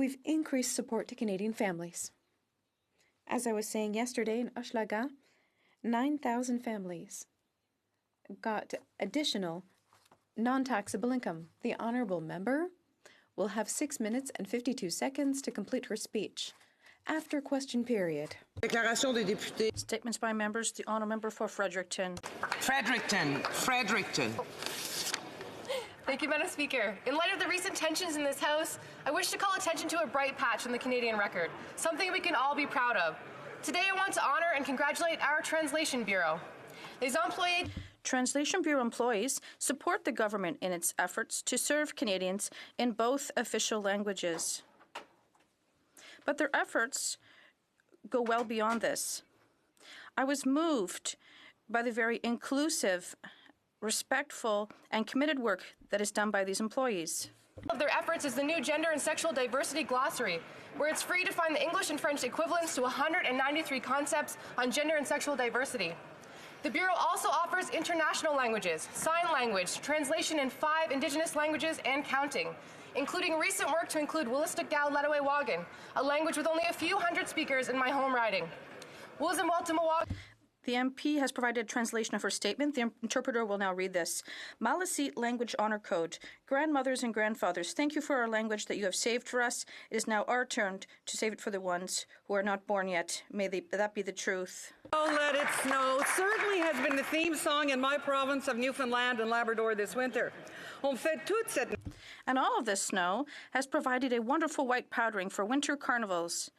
we've increased support to Canadian families. As I was saying yesterday in Hochelaga, 9,000 families got additional non-taxable income. The honourable member will have 6 minutes and 52 seconds to complete her speech. After question period. Déclaration des députés. Statements by members. The honourable member for Fredericton. Fredericton. Thank you, Madam Speaker. In light of the recent tensions in this House, I wish to call attention to a bright patch in the Canadian record, something we can all be proud of. Today I want to honour and congratulate our Translation Bureau. Les employés... Translation Bureau employees support the government in its efforts to serve Canadians in both official languages. But their efforts go well beyond this. I was moved by the very inclusive, respectful, and committed work that is done by these employees. Of their efforts is the new Gender and Sexual Diversity Glossary, where it's free to find the English and French equivalents to 193 concepts on gender and sexual diversity. The Bureau also offers international languages, sign language, translation in 5 Indigenous languages, and counting, including recent work to include Willistic-Gal Ledaway-Wagon, a language with only a few hundred speakers in my home riding. The MP has provided a translation of her statement. The interpreter will now read this. Maliseet Language Honor Code. Grandmothers and grandfathers, thank you for our language that you have saved for us. It is now our turn to save it for the ones who are not born yet. May that be the truth. Oh, let it snow certainly has been the theme song in my province of Newfoundland and Labrador this winter. And all of this snow has provided a wonderful white powdering for winter carnivals.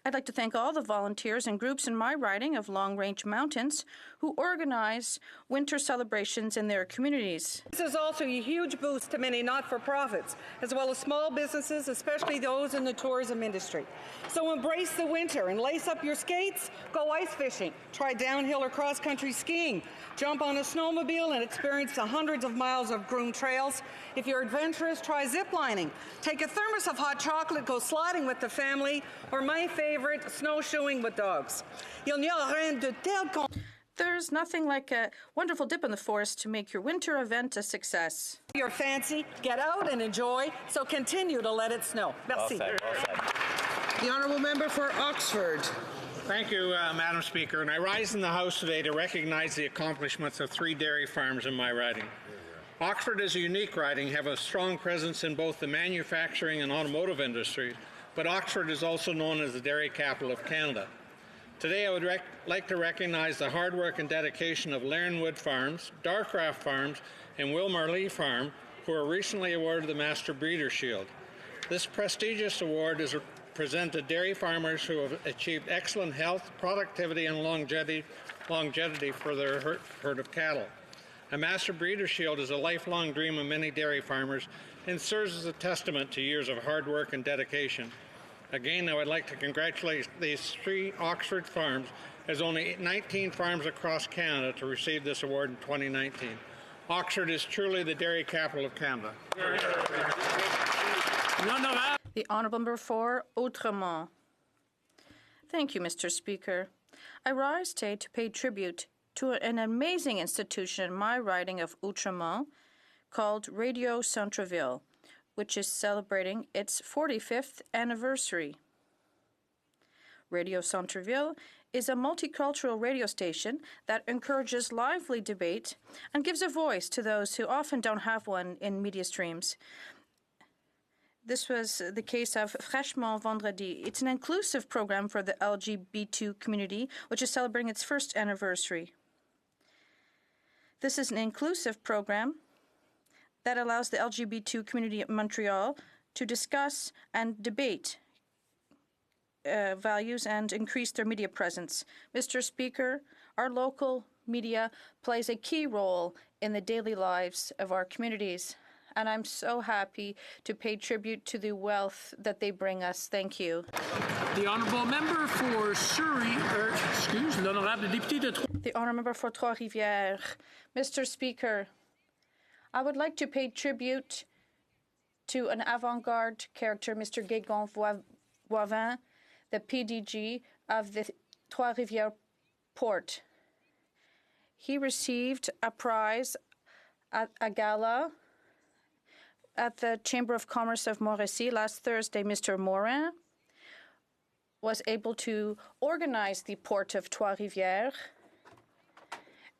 I'd like to thank all the volunteers and groups in my riding of Long Range Mountains who organize winter celebrations in their communities. This is also a huge boost to many not-for-profits, as well as small businesses, especially those in the tourism industry. So embrace the winter and lace up your skates, go ice fishing, try downhill or cross-country skiing, jump on a snowmobile and experience the hundreds of miles of groomed trails. If you're adventurous, try ziplining. Take a thermos of hot chocolate, go sliding with the family, or my favorite, snowshoeing with dogs. There's nothing like a wonderful dip in the forest to make your winter event a success. You're fancy, get out and enjoy, so continue to let it snow. Merci. Well said. The honourable member for Oxford. Thank you, Madam Speaker. And I rise in the House today to recognize the accomplishments of 3 dairy farms in my riding. Oxford is a unique riding, have a strong presence in both the manufacturing and automotive industries, but Oxford is also known as the dairy capital of Canada. Today I would like to recognize the hard work and dedication of Larenwood Farms, Darcraft Farms, and Wilmar Lee Farm, who were recently awarded the Master Breeder Shield. This prestigious award is presented to dairy farmers who have achieved excellent health, productivity, and longevity for their herd of cattle. A Master Breeder Shield is a lifelong dream of many dairy farmers and serves as a testament to years of hard work and dedication. Again, I would like to congratulate these 3 Oxford farms, as only 19 farms across Canada to receive this award in 2019. Oxford is truly the dairy capital of Canada. The honourable member for Outremont. Thank you, Mr. Speaker. I rise today to pay tribute to an amazing institution in my riding of Outremont called Radio Centreville, which is celebrating its 45th anniversary. Radio Centreville is a multicultural radio station that encourages lively debate and gives a voice to those who often don't have one in media streams. This was the case of Fraîchement Vendredi. It's an inclusive program for the LGBT community, which is celebrating its 1st anniversary. This is an inclusive program that allows the LGBT community of Montreal to discuss and debate values and increase their media presence. Mr. Speaker, our local media plays a key role in the daily lives of our communities, and I'm so happy to pay tribute to the wealth that they bring us. Thank you. The honourable member for Surrey, l'honorable député de Trois. The honourable member for Trois-Rivières. Mr. Speaker, I would like to pay tribute to an avant-garde character, Mr. Guégon Voivin, the PDG of the Trois-Rivières Port. He received a prize at a gala at the Chamber of Commerce of Mauricie last Thursday, Mr. Morin was able to organize the port of Trois-Rivières,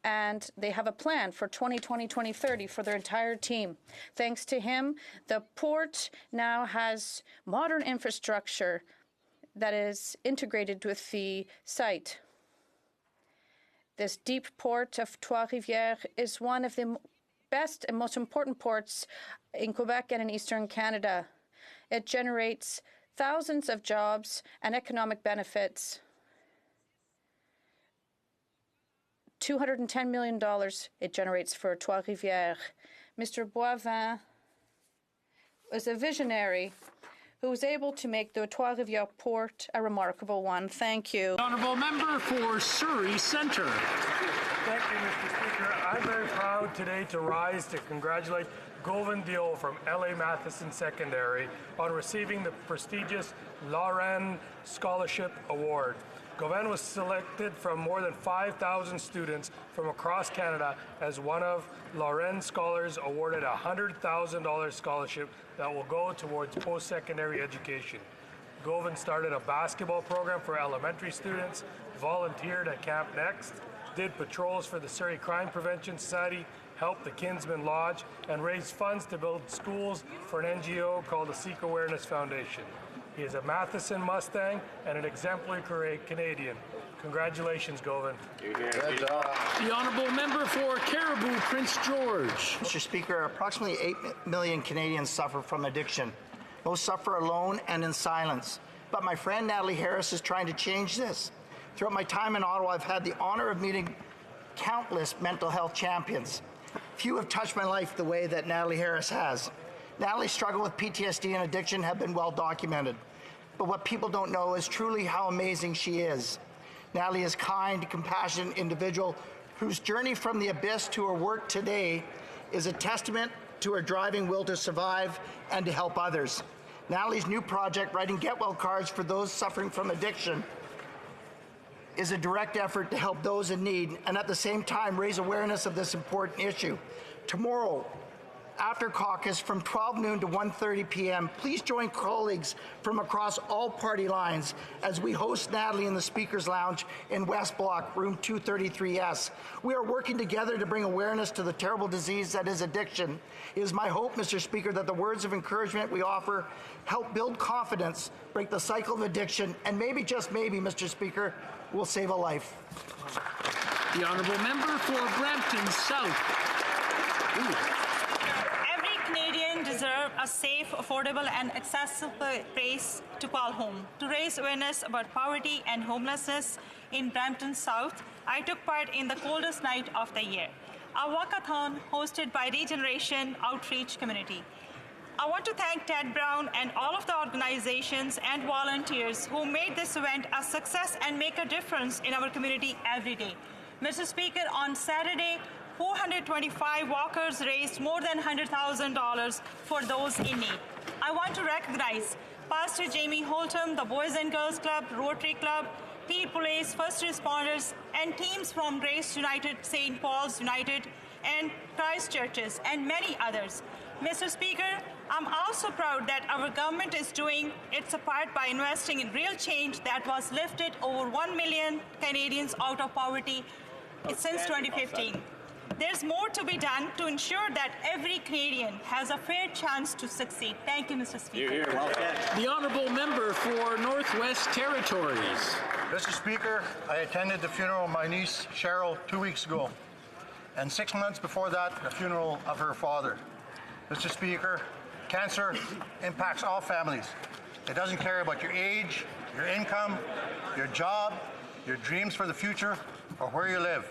and they have a plan for 2020-2030 for their entire team. Thanks to him, the port now has modern infrastructure that is integrated with the site. This deep port of Trois-Rivières is one of the best and most important ports in Quebec and in Eastern Canada. It generates thousands of jobs and economic benefits. $210 million it generates for Trois-Rivières. Mr. Boivin was a visionary who was able to make the Trois-Rivières port a remarkable one. Thank you. Honourable Member for Surrey Centre. Thank you, Mr. Speaker. I'm very proud today to rise to congratulate Govan Dio from L.A. Matheson Secondary on receiving the prestigious Lauren Scholarship Award. Govan was selected from more than 5,000 students from across Canada as one of Lauren's scholars awarded a $100,000 scholarship that will go towards post-secondary education. Govan started a basketball program for elementary students, volunteered at Camp Next, did patrols for the Surrey Crime Prevention Society, helped the Kinsman Lodge, and raised funds to build schools for an NGO called the Sikh Awareness Foundation. He is a Matheson Mustang and an exemplary Canadian. Congratulations, Govan. The Honourable Member for Caribou, Prince George. Mr. Speaker, approximately 8 million Canadians suffer from addiction. Most suffer alone and in silence. But my friend Natalie Harris is trying to change this. Throughout my time in Ottawa, I've had the honour of meeting countless mental health champions. Few have touched my life the way that Natalie Harris has. Natalie's struggle with PTSD and addiction have been well documented. But what people don't know is truly how amazing she is. Natalie is a kind, compassionate individual whose journey from the abyss to her work today is a testament to her driving will to survive and to help others. Natalie's new project, writing Get Well cards for those suffering from addiction, is a direct effort to help those in need and at the same time raise awareness of this important issue. Tomorrow, after caucus from 12 noon to 1:30 p.m., please join colleagues from across all party lines as we host Natalie in the Speaker's Lounge in West Block, room 233S. We are working together to bring awareness to the terrible disease that is addiction. It is my hope, Mr. Speaker, that the words of encouragement we offer help build confidence, break the cycle of addiction, and maybe, just maybe, Mr. Speaker, will save a life. The Honourable Member for Brampton South. Every Canadian deserves a safe, affordable and accessible place to call home. To raise awareness about poverty and homelessness in Brampton South, I took part in the coldest night of the year, a walkathon hosted by Regeneration Outreach Community. I want to thank Ted Brown and all of the organizations and volunteers who made this event a success and make a difference in our community every day. Mr. Speaker, on Saturday, 425 walkers raised more than $100,000 for those in need. I want to recognize Pastor Jamie Holtum, the Boys and Girls Club, Rotary Club, Peer Police, First Responders, and teams from Grace United, St. Paul's United, and Christ Churches, and many others. Mr. Speaker, I'm also proud that our government is doing its part by investing in real change that was lifted over 1 million Canadians out of poverty since 2015. There's more to be done to ensure that every Canadian has a fair chance to succeed. Thank you, Mr. Speaker. The Honourable Member for Northwest Territories. Mr. Speaker, I attended the funeral of my niece Cheryl 2 weeks ago, and 6 months before that, the funeral of her father. Mr. Speaker, cancer impacts all families. It doesn't care about your age, your income, your job, your dreams for the future, or where you live.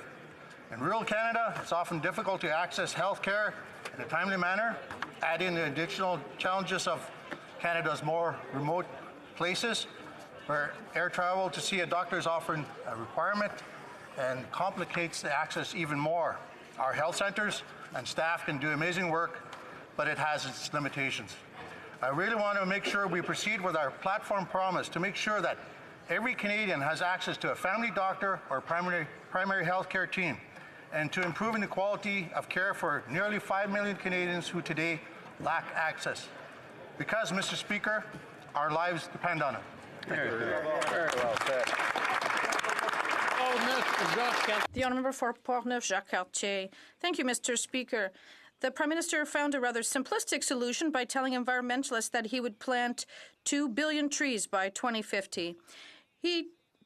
In rural Canada, it's often difficult to access health care in a timely manner, adding the additional challenges of Canada's more remote places, where air travel to see a doctor is often a requirement and complicates the access even more. Our health centres and staff can do amazing work, but it has its limitations. I really want to make sure we proceed with our platform promise to make sure that every Canadian has access to a family doctor or primary health care team, and to improving the quality of care for nearly 5 million Canadians who today lack access. Because, Mr. Speaker, our lives depend on it. Very well said. The honourable member for Portneuf-Jacques-Cartier. Thank you, Mr. Speaker. The Prime Minister found a rather simplistic solution by telling environmentalists that he would plant 2 billion trees by 2050.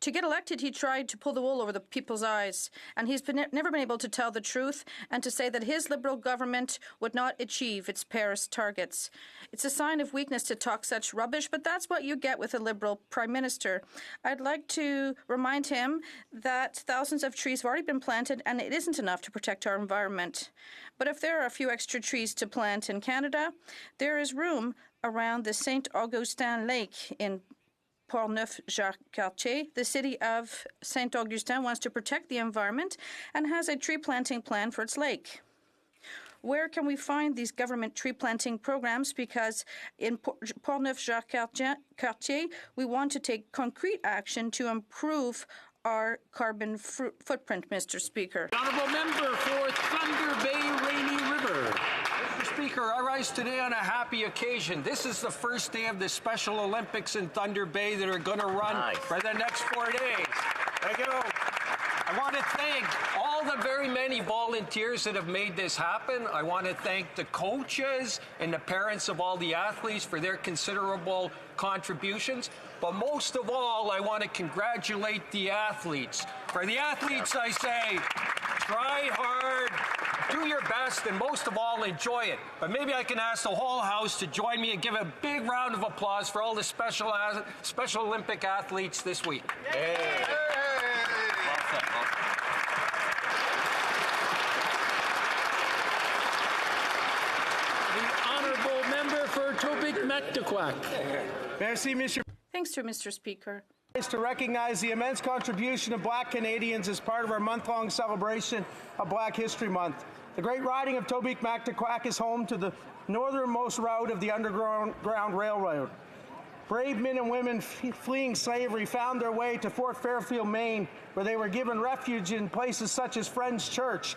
To get elected, he tried to pull the wool over the people's eyes, and he's never been able to tell the truth and to say that his Liberal government would not achieve its Paris targets. It's a sign of weakness to talk such rubbish, but that's what you get with a Liberal Prime Minister. I'd like to remind him that thousands of trees have already been planted, and it isn't enough to protect our environment. But if there are a few extra trees to plant in Canada, there is room around the St. Augustin Lake in Portneuf-Jacques-Cartier. The city of St. Augustin wants to protect the environment and has a tree planting plan for its lake. Where can we find these government tree planting programs? Because in Portneuf-Jacques-Cartier, we want to take concrete action to improve our carbon footprint, Mr. Speaker. Honourable member for Thunder Bay Rainy River. Mr. Speaker, I rise today on a happy occasion. This is the first day of the Special Olympics in Thunder Bay that are going to run for the next 4 days. Thank you. I want to thank all the very many volunteers that have made this happen. I want to thank the coaches and the parents of all the athletes for their considerable contributions. But most of all, I want to congratulate the athletes. For the athletes, I say, try hard, do your best, and most of all, enjoy it. But maybe I can ask the whole House to join me and give a big round of applause for all the Special Olympic athletes this week. Hey. Merci, Mr. Thanks to Mr. Speaker. To recognize the immense contribution of Black Canadians as part of our month-long celebration of Black History Month. The great riding of Tobique-Mactaquac is home to the northernmost route of the Underground Railroad. Brave men and women fleeing slavery found their way to Fort Fairfield, Maine, where they were given refuge in places such as Friends Church.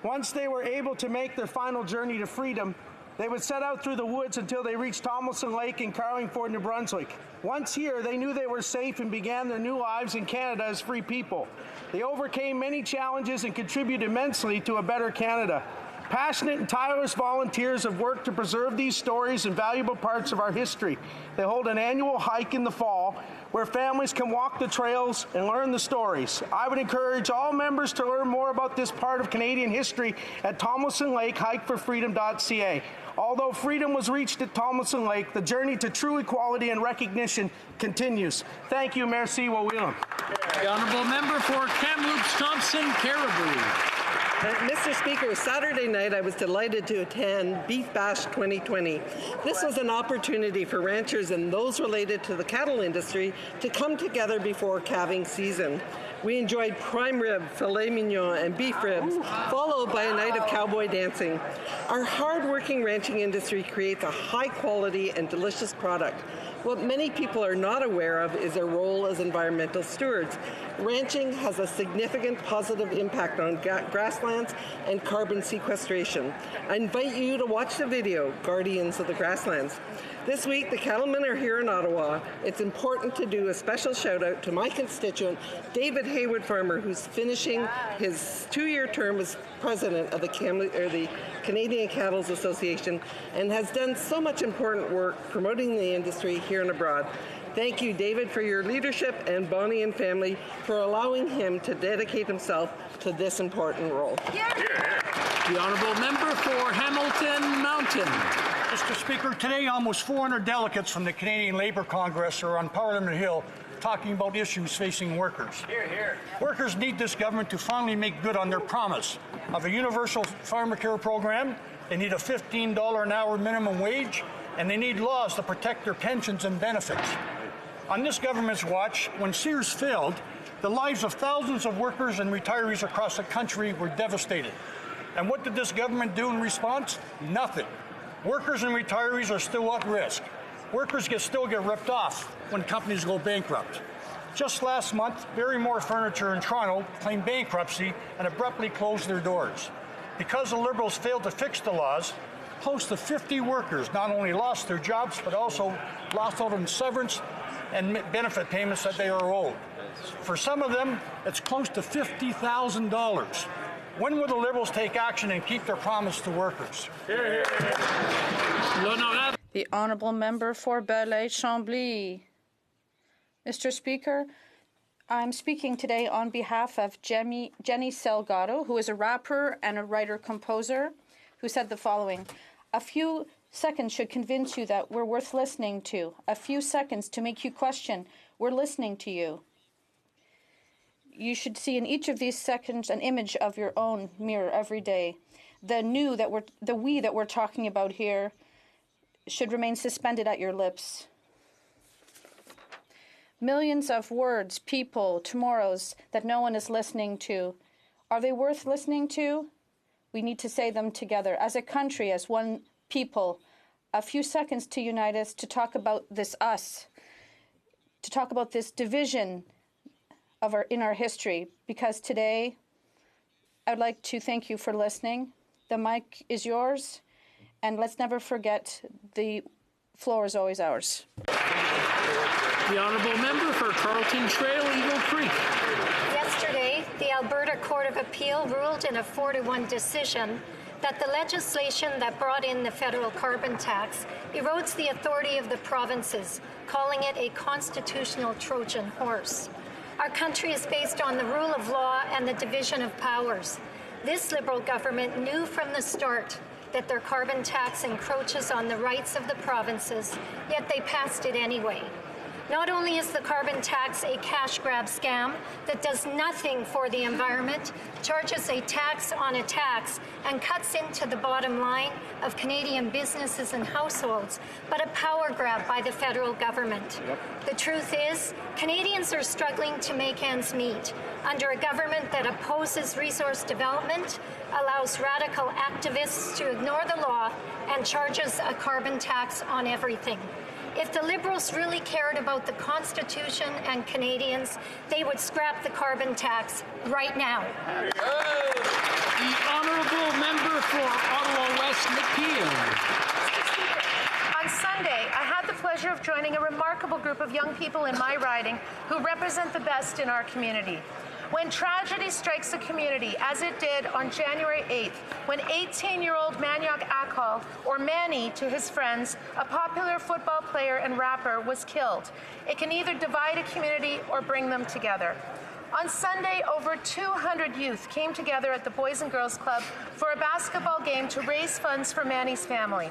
Once they were able to make their final journey to freedom, they would set out through the woods until they reached Tomlinson Lake in Carlingford, New Brunswick. Once here, they knew they were safe and began their new lives in Canada as free people. They overcame many challenges and contributed immensely to a better Canada. Passionate and tireless volunteers have worked to preserve these stories and valuable parts of our history. They hold an annual hike in the fall where families can walk the trails and learn the stories. I would encourage all members to learn more about this part of Canadian history at Tomlinson Lake, hikeforfreedom.ca. Although freedom was reached at Tomlinson Lake, the journey to true equality and recognition continues. Thank you, Merci Wawilum. The honourable member for Kamloops Thompson Caribou. Mr. Speaker, Saturday night I was delighted to attend Beef Bash 2020. This was an opportunity for ranchers and those related to the cattle industry to come together before calving season. We enjoyed prime rib, filet mignon, and beef ribs, followed by a night of cowboy dancing. Our hard-working ranching industry creates a high-quality and delicious product. What many people are not aware of is their role as environmental stewards. Ranching has a significant positive impact on grasslands and carbon sequestration. I invite you to watch the video, Guardians of the Grasslands. This week, the cattlemen are here in Ottawa. It's important to do a special shout out to my constituent, David Haywood Farmer, who's finishing his 2-year term as president of the Canadian Cattle Association and has done so much important work promoting the industry here and abroad. Thank you, David, for your leadership, and Bonnie and family for allowing him to dedicate himself to this important role. The honourable member for Hamilton Mountain. Mr. Speaker, today almost 400 delegates from the Canadian Labour Congress are on Parliament Hill talking about issues facing workers. Workers need this government to finally make good on their promise of a universal pharmacare program. They need a $15 an hour minimum wage, and they need laws to protect their pensions and benefits. On this government's watch, when Sears failed, the lives of thousands of workers and retirees across the country were devastated. And what did this government do in response? Nothing. Workers and retirees are still at risk. Workers still get ripped off when companies go bankrupt. Just last month, Barrymore Furniture in Toronto claimed bankruptcy and abruptly closed their doors. Because the Liberals failed to fix the laws, close to 50 workers not only lost their jobs, but also lost out on severance and benefit payments that they are owed. For some of them, it's close to $50,000. When will the Liberals take action and keep their promise to workers? The Honourable Member for Belleuil-Chambly. Mr. Speaker, I'm speaking today on behalf of Jenny Salgado, who is a rapper and a writer-composer, who said the following: "A few seconds should convince you that we're worth listening to. A few seconds to make you question. We're listening to you." You should see in each of these seconds an image of your own mirror every day. The we that we're talking about here should remain suspended at your lips. Millions of words, people, tomorrows that no one is listening to. Are they worth listening to? We need to say them together as a country, as one people. A few seconds to unite us, to talk about this us, to talk about this division in our history. Because today, I'd like to thank you for listening. The mic is yours, and let's never forget the floor is always ours. The Honourable Member for Carleton Trail, Eagle Creek. Yesterday, the Alberta Court of Appeal ruled in a 4-1 decision that the legislation that brought in the federal carbon tax erodes the authority of the provinces, calling it a constitutional Trojan horse. Our country is based on the rule of law and the division of powers. This Liberal government knew from the start that their carbon tax encroaches on the rights of the provinces, yet they passed it anyway. Not only is the carbon tax a cash grab scam that does nothing for the environment, charges a tax on a tax, and cuts into the bottom line of Canadian businesses and households, but a power grab by the federal government. The truth is, Canadians are struggling to make ends meet under a government that opposes resource development, allows radical activists to ignore the law, and charges a carbon tax on everything. If the Liberals really cared about the Constitution and Canadians, they would scrap the carbon tax right now. The Honourable Member for Ottawa West Nepean. On Sunday, I had the pleasure of joining a remarkable group of young people in my riding who represent the best in our community. When tragedy strikes a community, as it did on January 8th, when 18-year-old Maniac Akal, or Manny to his friends, a popular football player and rapper, was killed, it can either divide a community or bring them together. On Sunday, over 200 youth came together at the Boys and Girls Club for a basketball game to raise funds for Manny's family.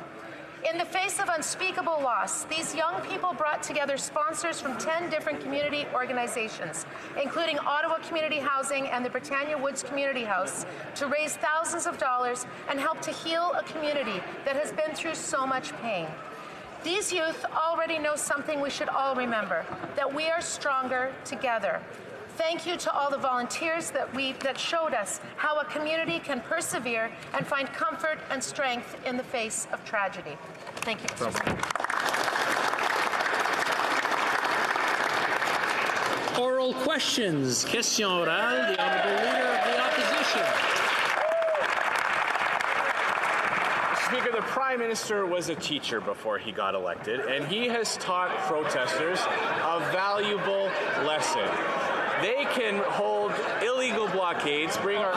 In the face of unspeakable loss, these young people brought together sponsors from 10 different community organizations, including Ottawa Community Housing and the Britannia Woods Community House, to raise thousands of dollars and help to heal a community that has been through so much pain. These youth already know something we should all remember, that we are stronger together. Thank you to all the volunteers that showed us how a community can persevere and find comfort and strength in the face of tragedy. Thank you, Mr. Speaker. Oral questions. Question orale, the Honourable Leader of the Opposition. Speaker, the Prime Minister was a teacher before he got elected, and he has taught protesters a valuable lesson. They can hold illegal blockades, bring our...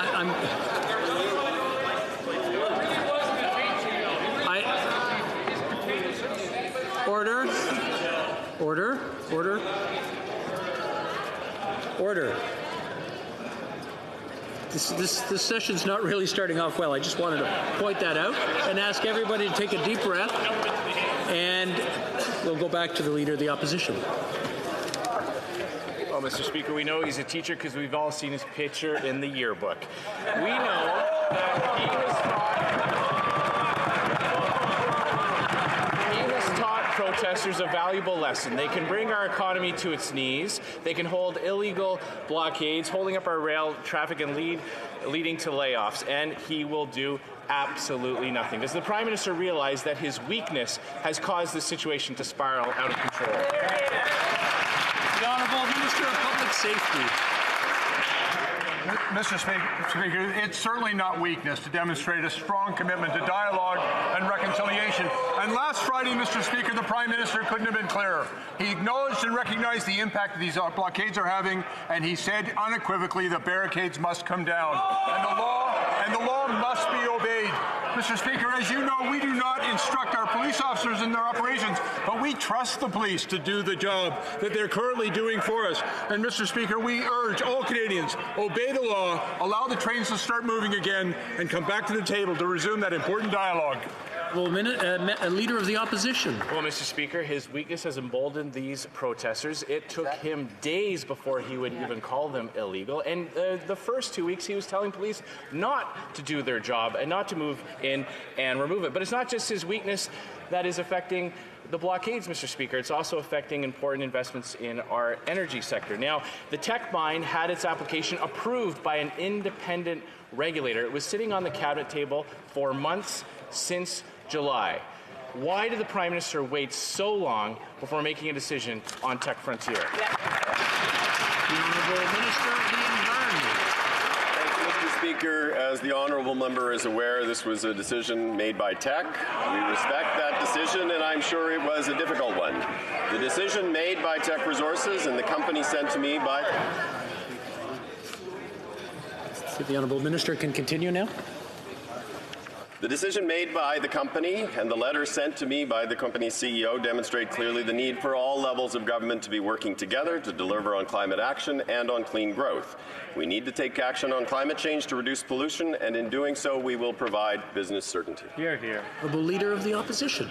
Order. Order. Order. Order. This session's not really starting off well. I just wanted to point that out and ask everybody to take a deep breath, and we'll go back to the Leader of the Opposition. Well, Mr. Speaker, we know he's a teacher because we've all seen his picture in the yearbook. We know that he has taught protesters a valuable lesson. They can bring our economy to its knees. They can hold illegal blockades, holding up our rail traffic and leading to layoffs. And he will do absolutely nothing. Does the Prime Minister realize that his weakness has caused the situation to spiral out of control? The Honourable Minister of Public Safety. Mr. Speaker, it's certainly not weakness to demonstrate a strong commitment to dialogue and reconciliation. And last Friday, Mr. Speaker, the Prime Minister couldn't have been clearer. He acknowledged and recognized the impact that these blockades are having, and he said unequivocally that barricades must come down. And the law must be obeyed. Mr. Speaker, as you know, we do not instruct our police officers in their operations, but we trust the police to do the job that they're currently doing for us. And Mr. Speaker, we urge all Canadians, obey the law, allow the trains to start moving again, and come back to the table to resume that important dialogue. Well, Leader of the Opposition. Well, Mr. Speaker, his weakness has emboldened these protesters. It took him days before he would even call them illegal. And the first 2 weeks, he was telling police not to do their job and not to move in and remove it. But it's not just his weakness that is affecting the blockades, Mr. Speaker. It's also affecting important investments in our energy sector. Now, the Teck mine had its application approved by an independent regulator. It was sitting on the cabinet table for months since July. Why did the Prime Minister wait so long before making a decision on Teck Frontier? The Honourable Minister of the Environment. Thank you, Mr. Speaker. As the Honourable Member is aware, this was a decision made by Teck. We respect that decision, and I'm sure it was a difficult one. The decision made by Teck Resources and the company sent to me by... If the Honourable Minister can continue now. The decision made by the company and the letter sent to me by the company's CEO demonstrate clearly the need for all levels of government to be working together to deliver on climate action and on clean growth. We need to take action on climate change to reduce pollution, and in doing so, we will provide business certainty. Hear, hear. Honourable Leader of the Opposition.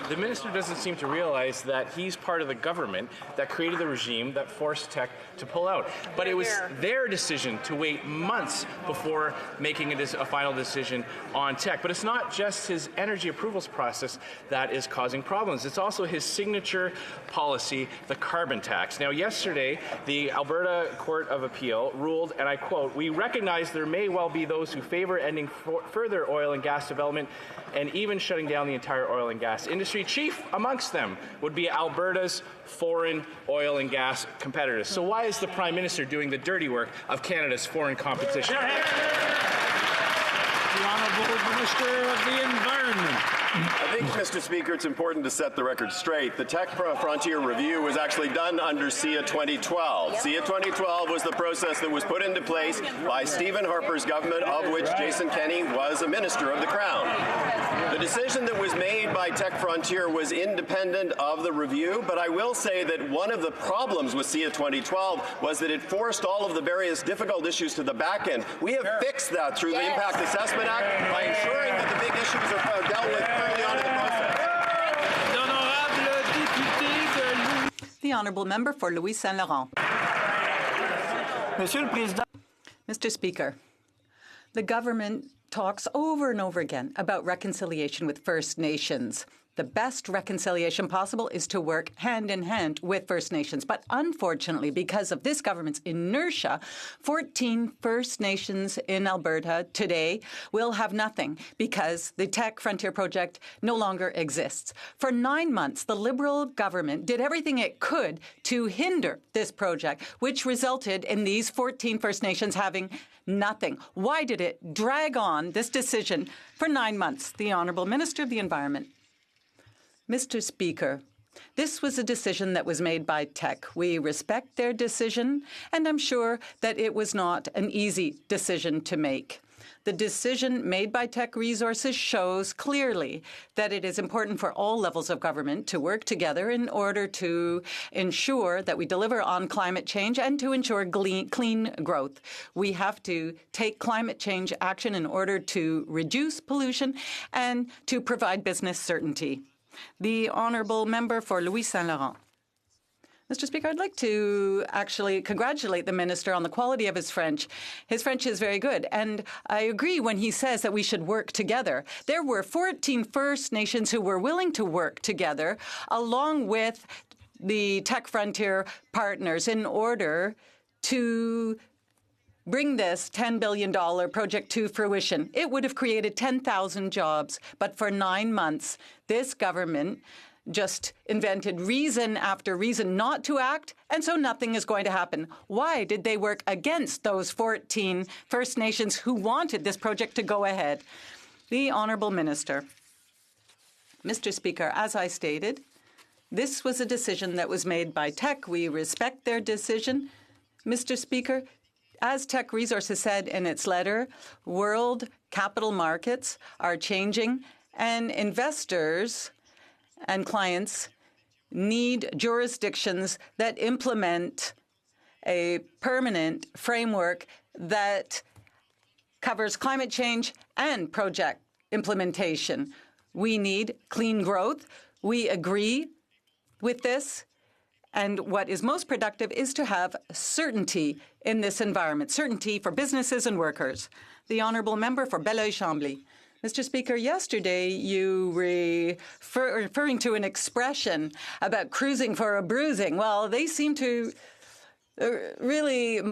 The minister doesn't seem to realize that he's part of the government that created the regime that forced Teck to pull out. But it was their decision to wait months before making a final decision on Teck. But it's not just his energy approvals process that is causing problems. It's also his signature policy, the carbon tax. Now, yesterday, the Alberta Court of Appeal ruled, and I quote, "We recognize there may well be those who favor ending further oil and gas development and even shutting down the entire oil and gas industry. Chief amongst them would be Alberta's foreign oil and gas competitors." So why is the Prime Minister doing the dirty work of Canada's foreign competition? The Honourable Minister of the Environment. I think, Mr. Speaker, it's important to set the record straight. The Teck Frontier Review was actually done under SIA 2012. SIA 2012 was the process that was put into place by Stephen Harper's government, of which Jason Kenney was a minister of the Crown. The decision that was made by Teck Frontier was independent of the review, but I will say that one of the problems with SIA 2012 was that it forced all of the various difficult issues to the back end. We have fixed that through the Impact Assessment Act by ensuring that the big issues are dealt with early on in the process. The Honourable Member for Louis Saint Laurent. Mr. Speaker, the government talks over and over again about reconciliation with First Nations. The best reconciliation possible is to work hand in hand with First Nations. But unfortunately, because of this government's inertia, 14 First Nations in Alberta today will have nothing because the Teck Frontier project no longer exists. For 9 months, the Liberal government did everything it could to hinder this project, which resulted in these 14 First Nations having nothing. Why did it drag on this decision for 9 months? The Honourable Minister of the Environment. Mr. Speaker, this was a decision that was made by Teck. We respect their decision, and I'm sure that it was not an easy decision to make. The decision made by Teck Resources shows clearly that it is important for all levels of government to work together in order to ensure that we deliver on climate change and to ensure clean growth. We have to take climate change action in order to reduce pollution and to provide business certainty. The Honourable Member for Louis Saint Laurent. Mr. Speaker, I'd like to actually congratulate the Minister on the quality of his French. His French is very good, and I agree when he says that we should work together. There were 14 First Nations who were willing to work together, along with the Teck Frontier partners, in order to bring this $10 billion project to fruition. It would have created 10,000 jobs, but for 9 months, this government just invented reason after reason not to act, and so nothing is going to happen. Why did they work against those 14 First Nations who wanted this project to go ahead? The Honourable Minister. Mr. Speaker, as I stated, this was a decision that was made by Teck. We respect their decision. Mr. Speaker, as Teck Resources said in its letter, world capital markets are changing, and investors and clients need jurisdictions that implement a permanent framework that covers climate change and project implementation. We need clean growth. We agree with this. And what is most productive is to have certainty in this environment, certainty for businesses and workers. The Honourable Member for Belleuil-Chambly. Mr. Speaker, yesterday you referring to an expression about cruising for a bruising. Well, they seem to really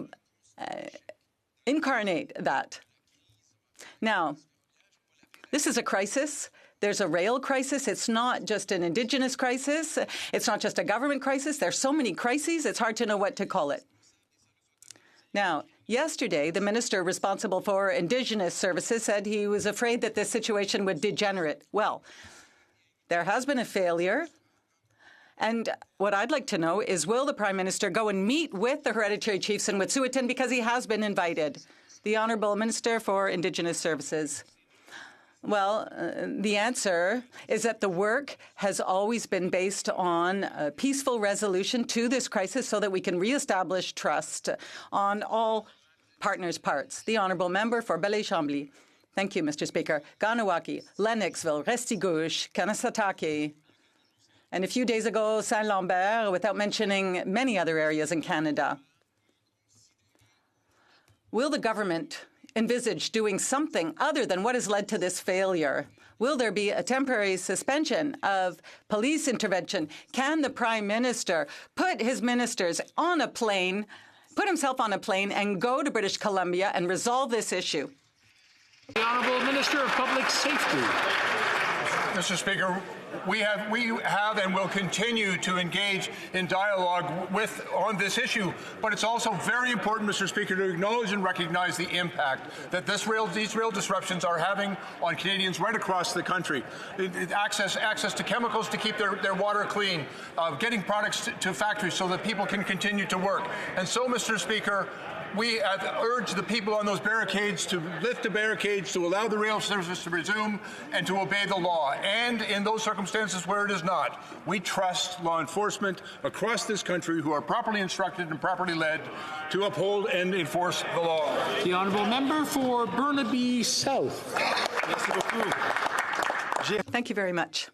incarnate that. Now, this is a crisis. There's a rail crisis. It's not just an Indigenous crisis. It's not just a government crisis. There's so many crises, it's hard to know what to call it. Now, yesterday, the minister responsible for Indigenous services said he was afraid that this situation would degenerate. Well, there has been a failure. And what I'd like to know is, will the Prime Minister go and meet with the hereditary chiefs in Wet'suwet'en, because he has been invited? The Honourable Minister for Indigenous Services. Well, the answer is that the work has always been based on a peaceful resolution to this crisis so that we can reestablish trust on all partners' parts. The Honourable Member for Belleuil-Chambly. Thank you, Mr. Speaker. Ganawaki, Lennoxville, Restigouche, Kanesatake, and a few days ago, Saint-Lambert, without mentioning many other areas in Canada. Will the government envisage doing something other than what has led to this failure? Will there be a temporary suspension of police intervention? Can the Prime Minister put his ministers on a plane, put himself on a plane and go to British Columbia and resolve this issue? The Honourable Minister of Public Safety. Mr. Speaker, we have and will continue to engage in dialogue on this issue, but it's also very important, Mr. Speaker, to acknowledge and recognize the impact that these rail disruptions are having on Canadians right across the country. Access to chemicals to keep their water clean, getting products to factories so that people can continue to work. And so, Mr. Speaker, we have urged the people on those barricades to lift the barricades, to allow the rail service to resume, and to obey the law. And in those circumstances where it is not, we trust law enforcement across this country who are properly instructed and properly led to uphold and enforce the law. The Honourable Member for Burnaby South. Thank you very much.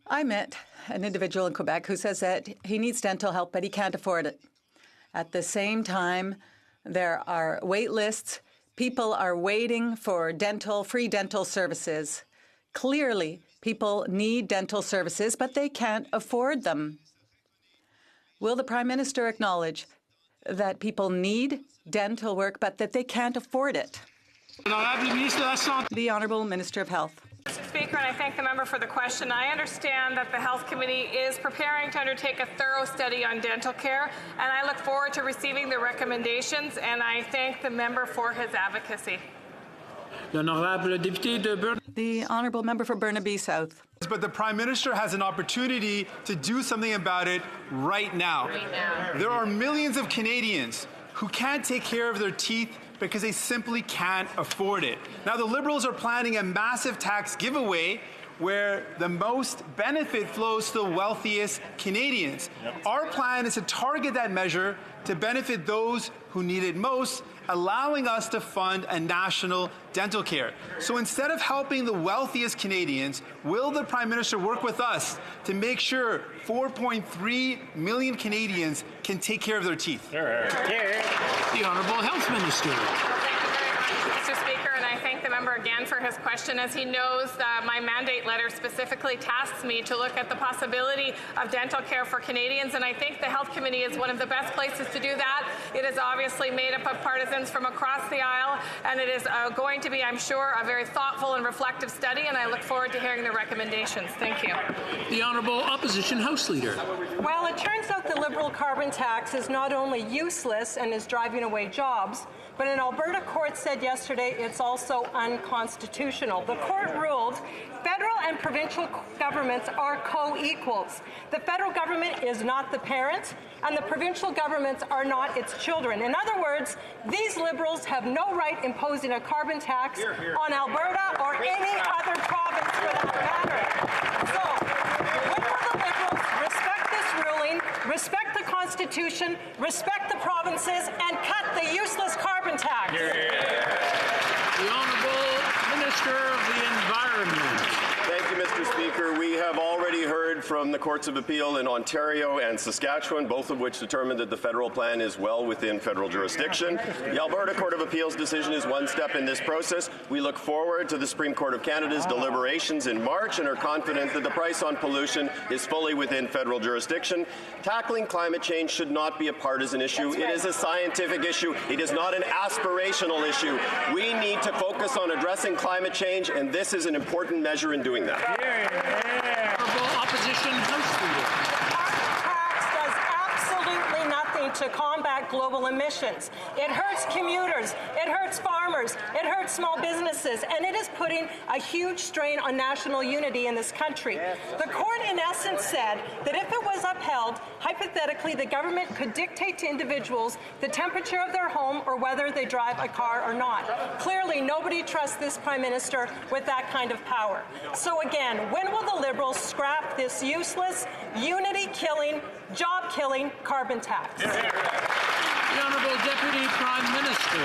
I met an individual in Quebec who says that he needs dental help, but he can't afford it. At the same time, there are wait lists. People are waiting for free dental services. Clearly, people need dental services, but they can't afford them. Will the Prime Minister acknowledge that people need dental work, but that they can't afford it? The Honourable Minister of Health. Mr. Speaker, and I thank the member for the question. I understand that the Health Committee is preparing to undertake a thorough study on dental care, and I look forward to receiving the recommendations, and I thank the member for his advocacy. The Honourable Member for Burnaby South. But the Prime Minister has an opportunity to do something about it right now. There are millions of Canadians who can't take care of their teeth because they simply can't afford it. Now, the Liberals are planning a massive tax giveaway where the most benefit flows to the wealthiest Canadians. Our plan is to target that measure to benefit those who need it most, allowing us to fund a national dental care. So instead of helping the wealthiest Canadians, will the Prime Minister work with us to make sure 4.3 million Canadians can take care of their teeth? The Honourable Health Minister. Thank you very much, Mr. Speaker, and I thank the member again for his question. As he knows, my mandate letter specifically tasks me to look at the possibility of dental care for Canadians, and I think the Health Committee is one of the best places to do that. It is obviously made up of partisans from across the aisle, and it is going to be, I'm sure, a very thoughtful and reflective study, and I look forward to hearing the recommendations. Thank you. The Honourable Opposition House Leader. Well, it turns out the Liberal carbon tax is not only useless and is driving away jobs, but an Alberta court said yesterday it's also unconstitutional. The court ruled federal and provincial governments are co-equals. The federal government is not the parent, and the provincial governments are not its children. In other words, these Liberals have no right imposing a carbon tax on Alberta or any other province for that matter. So, when will the Liberals respect this ruling, respect the Constitution, respect the provinces, and cut the useless carbon tax? The Honourable Minister of the Environment. Thank you, Mr. Speaker. We have already heard from the Courts of Appeal in Ontario and Saskatchewan, both of which determined that the federal plan is well within federal jurisdiction. The Alberta Court of Appeal's decision is one step in this process. We look forward to the Supreme Court of Canada's deliberations in March and are confident that the price on pollution is fully within federal jurisdiction. Tackling climate change should not be a partisan issue. It is a scientific issue. It is not an aspirational issue. We need to focus on addressing climate change, and this is an important measure in doing that. Honourable Opposition House Leader. Absolutely nothing to combat global emissions. It hurts commuters, it hurts farmers, it hurts small businesses, and it is putting a huge strain on national unity in this country. The court, in essence, said that if it was upheld, hypothetically, the government could dictate to individuals the temperature of their home or whether they drive a car or not. Clearly, nobody trusts this Prime Minister with that kind of power. So again, when will the Liberals scrap this useless, unity-killing, job-killing carbon tax? The Honourable Deputy Prime Minister.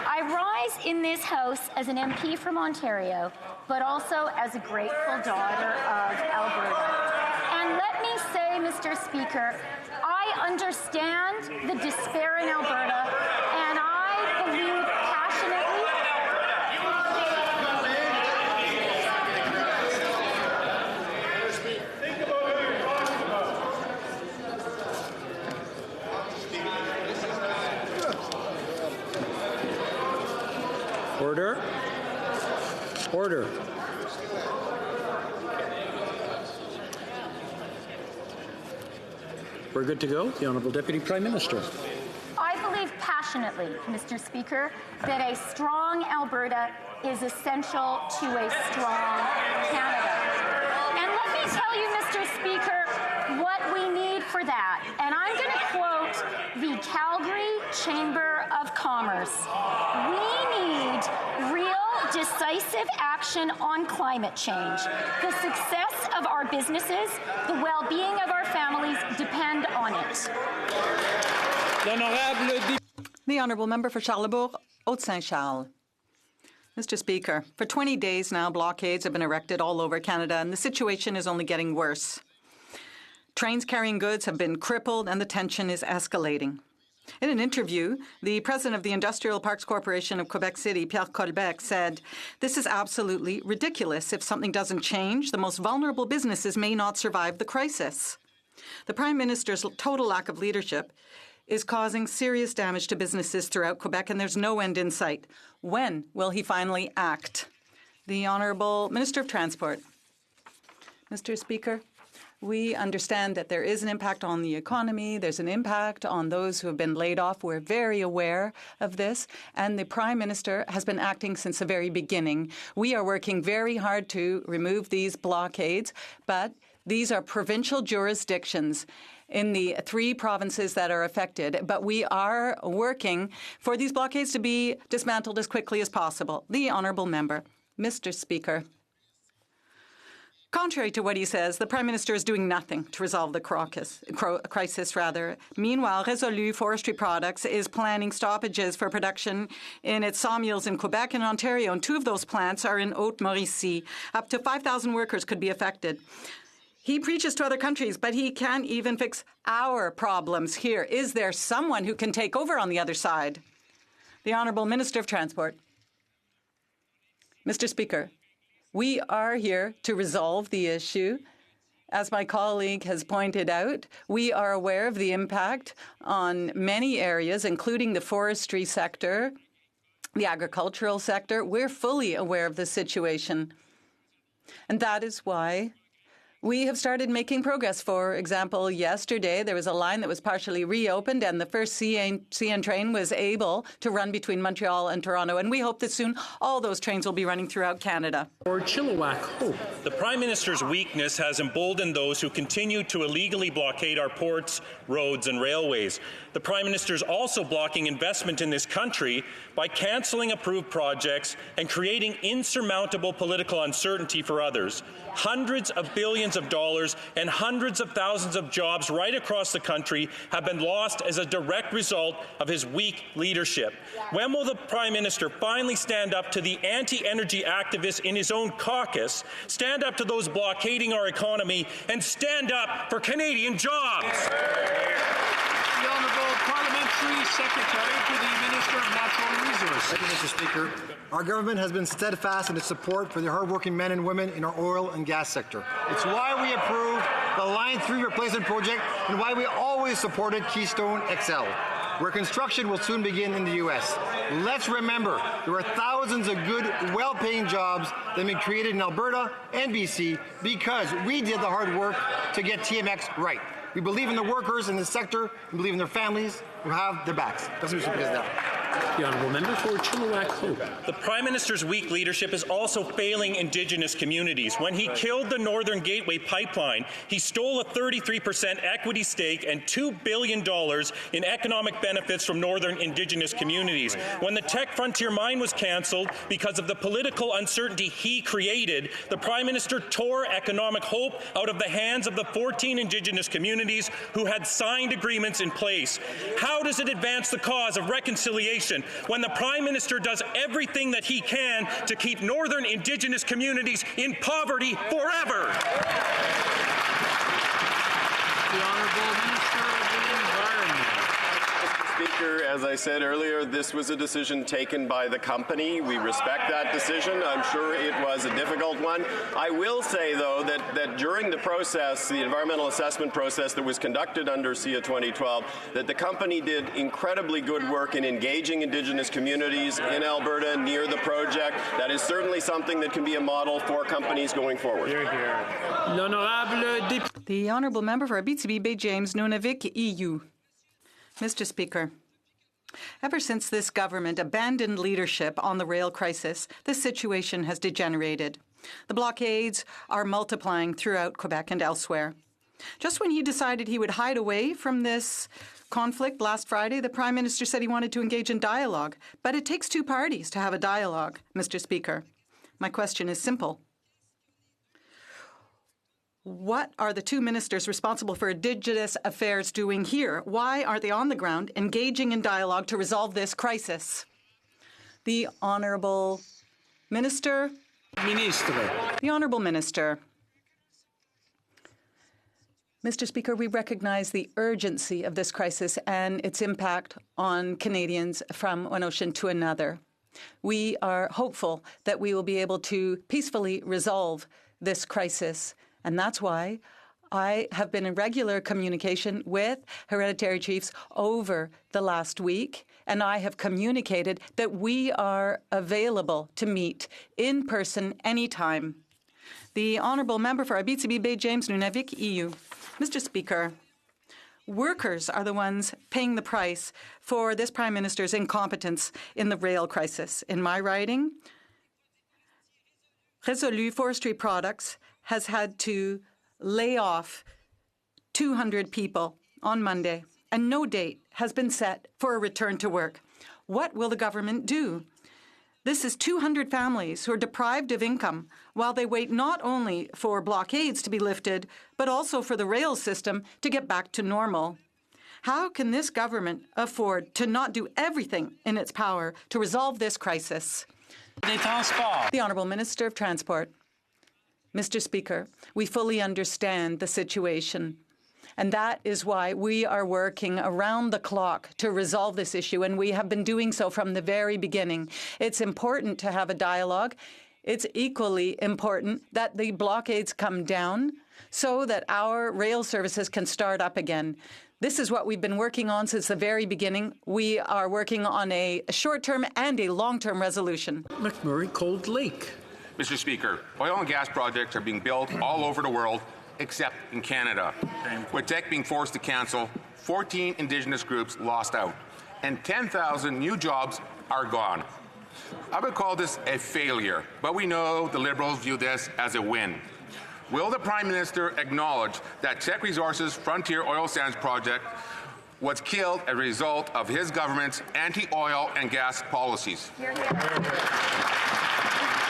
I rise in this House as an MP from Ontario, but also as a grateful daughter of Alberta. And let me say, Mr. Speaker, I understand the despair in Alberta, and I believe passionately. Order. Order. We're good to go. The Honourable Deputy Prime Minister. I believe passionately, Mr. Speaker, that a strong Alberta is essential to a strong Canada. And let me tell you, Mr. Speaker, what we need for that. And I'm going to quote the Calgary Chamber of Commerce. We need real, decisive action on climate change. The success of our businesses, the well-being of our families depend on it. The Honourable Member for Charlebourg, Haute-Saint-Charles. Mr. Speaker, for 20 days now, blockades have been erected all over Canada, and the situation is only getting worse. Trains carrying goods have been crippled, and the tension is escalating. In an interview, the president of the Industrial Parks Corporation of Quebec City, Pierre Colbec, said, "This is absolutely ridiculous. If something doesn't change, the most vulnerable businesses may not survive the crisis." The Prime Minister's total lack of leadership is causing serious damage to businesses throughout Quebec, and there's no end in sight. When will he finally act? The Honourable Minister of Transport. Mr. Speaker, we understand that there is an impact on the economy. There's an impact on those who have been laid off. We're very aware of this, and the Prime Minister has been acting since the very beginning. We are working very hard to remove these blockades, but these are provincial jurisdictions in the 3 provinces that are affected, but we are working for these blockades to be dismantled as quickly as possible. The Honourable Member. Mr. Speaker, contrary to what he says, the Prime Minister is doing nothing to resolve the crisis. Meanwhile, Résolu Forestry Products is planning stoppages for production in its sawmills in Quebec and Ontario, and 2 of those plants are in Haute-Mauricie. Up to 5,000 workers could be affected. He preaches to other countries, but he can't even fix our problems here. Is there someone who can take over on the other side? The Honourable Minister of Transport. Mr. Speaker, we are here to resolve the issue. As my colleague has pointed out, we are aware of the impact on many areas, including the forestry sector, the agricultural sector. We're fully aware of the situation. And that is why we have started making progress. For example, yesterday there was a line that was partially reopened and the first CN train was able to run between Montreal and Toronto. And we hope that soon all those trains will be running throughout Canada. Or Chilliwack Hope. The Prime Minister's weakness has emboldened those who continue to illegally blockade our ports, roads and railways. The Prime Minister is also blocking investment in this country by cancelling approved projects and creating insurmountable political uncertainty for others. Hundreds of billions of dollars and hundreds of thousands of jobs right across the country have been lost as a direct result of his weak leadership. When will the Prime Minister finally stand up to the anti-energy activists in his own caucus, stand up to those blockading our economy, and stand up for Canadian jobs? The Honourable Parliamentary Secretary to the Minister of Natural Resources. Thank you, Mr. Speaker. Our government has been steadfast in its support for the hardworking men and women in our oil and gas sector. It's why we approved the Line 3 replacement project and why we always supported Keystone XL, where construction will soon begin in the U.S. Let's remember, there are thousands of good, well-paying jobs that have been created in Alberta and BC because we did the hard work to get TMX right. We believe in the workers in this sector. We believe in their families who have their backs. That's what we should. The Honourable Member for Chilliwack Hope. The Prime Minister's weak leadership is also failing Indigenous communities. When he killed the Northern Gateway pipeline, he stole a 33% equity stake and $2 billion in economic benefits from Northern Indigenous communities. When the Tech Frontier mine was cancelled because of the political uncertainty he created, the Prime Minister tore economic hope out of the hands of the 14 Indigenous communities who had signed agreements in place. How does it advance the cause of reconciliation when the Prime Minister does everything that he can to keep Northern Indigenous communities in poverty forever? The Honourable Minister of the Environment. Speaker, as I said earlier, this was a decision taken by the company. We respect that decision. I'm sure it was a difficult one. I will say, though, that during the process, the environmental assessment process that was conducted under SIA 2012, that the company did incredibly good work in engaging Indigenous communities in Alberta near the project. That is certainly something that can be a model for companies going forward. The Honourable Member for Abitibi Bay James Nunavik, EU. Mr. Speaker, ever since this government abandoned leadership on the rail crisis, this situation has degenerated. The blockades are multiplying throughout Quebec and elsewhere. Just when he decided he would hide away from this conflict last Friday, the Prime Minister said he wanted to engage in dialogue. But it takes two parties to have a dialogue, Mr. Speaker. My question is simple. What are the two ministers responsible for Indigenous affairs doing here? Why aren't they on the ground engaging in dialogue to resolve this crisis? The Honourable Minister. The Honourable Minister. Mr. Speaker, we recognize the urgency of this crisis and its impact on Canadians from one ocean to another. We are hopeful that we will be able to peacefully resolve this crisis. And that's why I have been in regular communication with hereditary chiefs over the last week, and I have communicated that we are available to meet in person anytime. The Honourable Member for Abitibi Bay James Nunavik, EU. Mr. Speaker, workers are the ones paying the price for this Prime Minister's incompetence in the rail crisis. In my riding, Résolu Forestry Products has had to lay off 200 people on Monday, and no date has been set for a return to work. What will the government do? This is 200 families who are deprived of income while they wait not only for blockades to be lifted, but also for the rail system to get back to normal. How can this government afford to not do everything in its power to resolve this crisis? The Honourable Minister of Transport. Mr. Speaker, we fully understand the situation, and that is why we are working around the clock to resolve this issue, and we have been doing so from the very beginning. It's important to have a dialogue. it's equally important that the blockades come down so that our rail services can start up again. This is what we've been working on since the very beginning. We are working on a short-term and a long-term resolution. McMurray Cold Lake. Mr. Speaker, oil and gas projects are being built all over the world except in Canada. With Teck being forced to cancel, 14 Indigenous groups lost out, and 10,000 new jobs are gone. I would call this a failure, but we know the Liberals view this as a win. Will the Prime Minister acknowledge that Teck Resources' Frontier Oil Sands project was killed as a result of his government's anti-oil and gas policies? Hear, hear.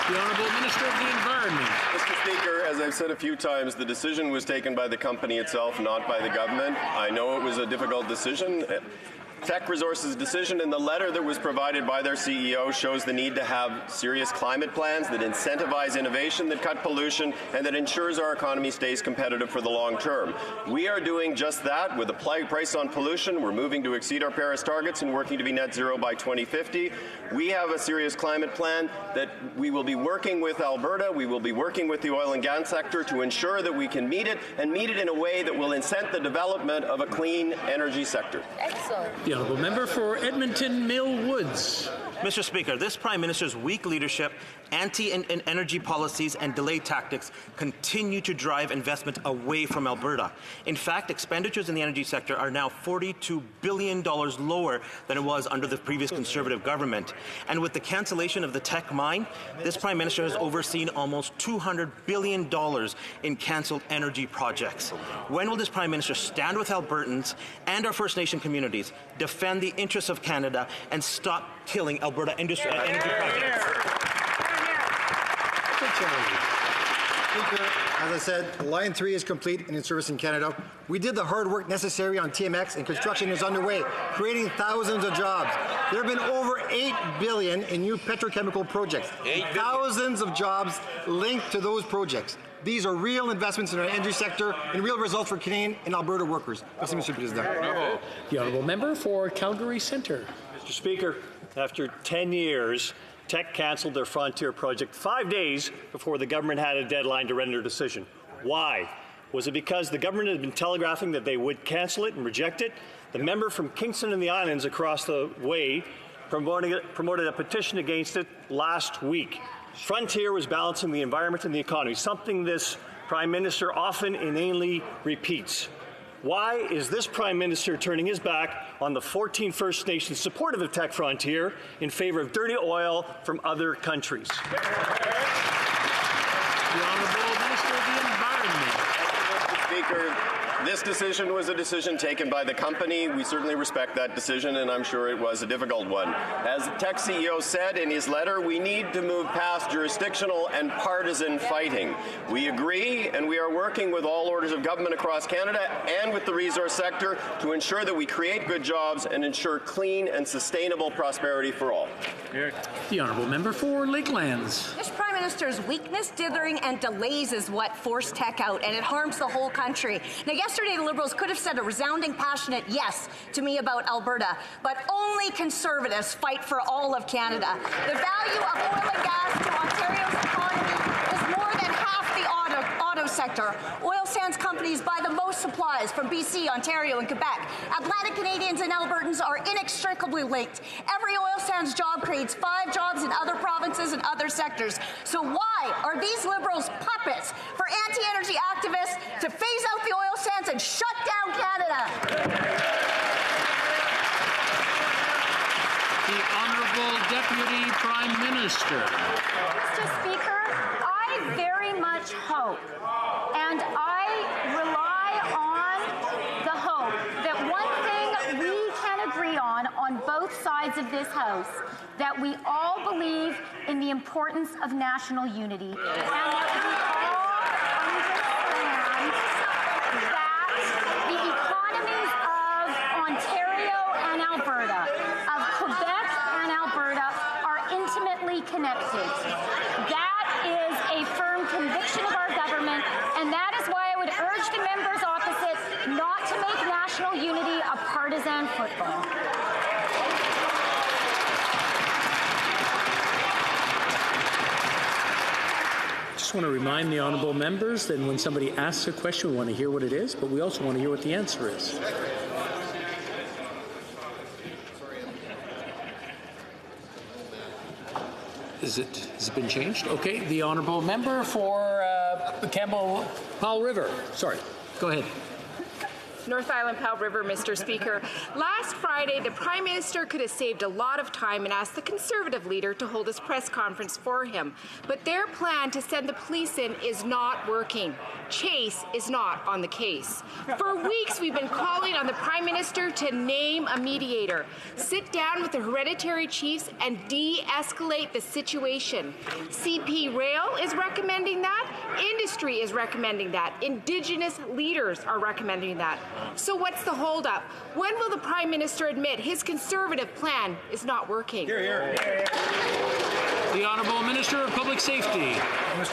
The Honourable Minister of the Environment. Mr. Speaker, as I've said a few times, the decision was taken by the company itself, not by the government. I know it was a difficult decision. Teck Resources' decision in the letter that was provided by their CEO shows the need to have serious climate plans that incentivize innovation, that cut pollution, and that ensures our economy stays competitive for the long term. We are doing just that with a price on pollution. We're moving to exceed our Paris targets and working to be net zero by 2050. We have a serious climate plan that we will be working with Alberta, we will be working with the oil and gas sector to ensure that we can meet it, and meet it in a way that will incent the development of a clean energy sector. Excellent. The Honourable Member for Edmonton Mill Woods. Mr. Speaker, this Prime Minister's weak leadership, anti-energy policies and delay tactics continue to drive investment away from Alberta. In fact, expenditures in the energy sector are now $42 billion lower than it was under the previous Conservative government. And with the cancellation of the Teck mine, this Prime Minister has overseen almost $200 billion in cancelled energy projects. When will this Prime Minister stand with Albertans and our First Nation communities, defend the interests of Canada, and stop killing Alberta energy projects? Speaker, as I said, Line 3 is complete and in service in Canada. We did the hard work necessary on TMX, and construction is underway, creating thousands of jobs. There have been over $8 billion in new petrochemical projects. Thousands of jobs linked to those projects. These are real investments in our energy sector and real results for Canadian and Alberta workers. Merci, Mr. President. The Honourable Member for Calgary Centre. Mr. Speaker, after 10 years, Teck cancelled their Frontier project 5 days before the government had a deadline to render a decision. Why? Was it because the government had been telegraphing that they would cancel it and reject it? The member from Kingston and the Islands across the way promoted a petition against it last week. Frontier was balancing the environment and the economy, something this Prime Minister often inanely repeats. Why is this Prime Minister turning his back on the 14 First Nations supportive of Teck Frontier in favor of dirty oil from other countries? The Honourable Minister of the Environment. Mr. Speaker, this decision was a decision taken by the company. We certainly respect that decision, and I'm sure it was a difficult one. As the Teck CEO said in his letter, we need to move past jurisdictional and partisan fighting. We agree, and we are working with all orders of government across Canada and with the resource sector to ensure that we create good jobs and ensure clean and sustainable prosperity for all. The Honourable Member for Lakelands. This Prime Minister's weakness, dithering, and delays is what forced Teck out, and it harms the whole country. Now, yesterday, the Liberals could have said a resounding, passionate yes to me about Alberta, but only Conservatives fight for all of Canada. The value of oil and gas to Ontario's economy is more than half the auto sector. Oil sands companies buy the most supplies from BC, Ontario, and Quebec. Atlantic Canadians and Albertans are inextricably linked. Every oil sands job creates 5 jobs in other provinces and other sectors. So why are these Liberals puppets for anti-energy activists to phase out the oil sands and shut down Canada? The Honourable Deputy Prime Minister. Mr. Speaker, I very much hope, and I rely on the hope, that one thing we can agree on both sides of this House, that we all believe in the importance of national unity, and that we all understand that the economies of Ontario and Alberta, of Quebec and Alberta, are intimately connected. That is a firm conviction of our government, and that is why I would urge the members opposite not to make national unity a partisan football. just want to remind the honourable members that when somebody asks a question, we want to hear what it is, but we also want to hear what the answer is. Has it been changed? Okay, the honourable member for Campbell Powell River. Sorry, go ahead. North Island Powell River, Mr. Speaker. Last Friday, the Prime Minister could have saved a lot of time and asked the Conservative leader to hold his press conference for him. But their plan to send the police in is not working. Chase is not on the case. For weeks, we've been calling on the Prime Minister to name a mediator, sit down with the hereditary chiefs and de-escalate the situation. CP Rail is recommending that. Industry is recommending that. Indigenous leaders are recommending that. So what's the holdup? When will the Prime Minister admit his Conservative plan is not working? Hear, hear. The Honourable Minister of Public Safety.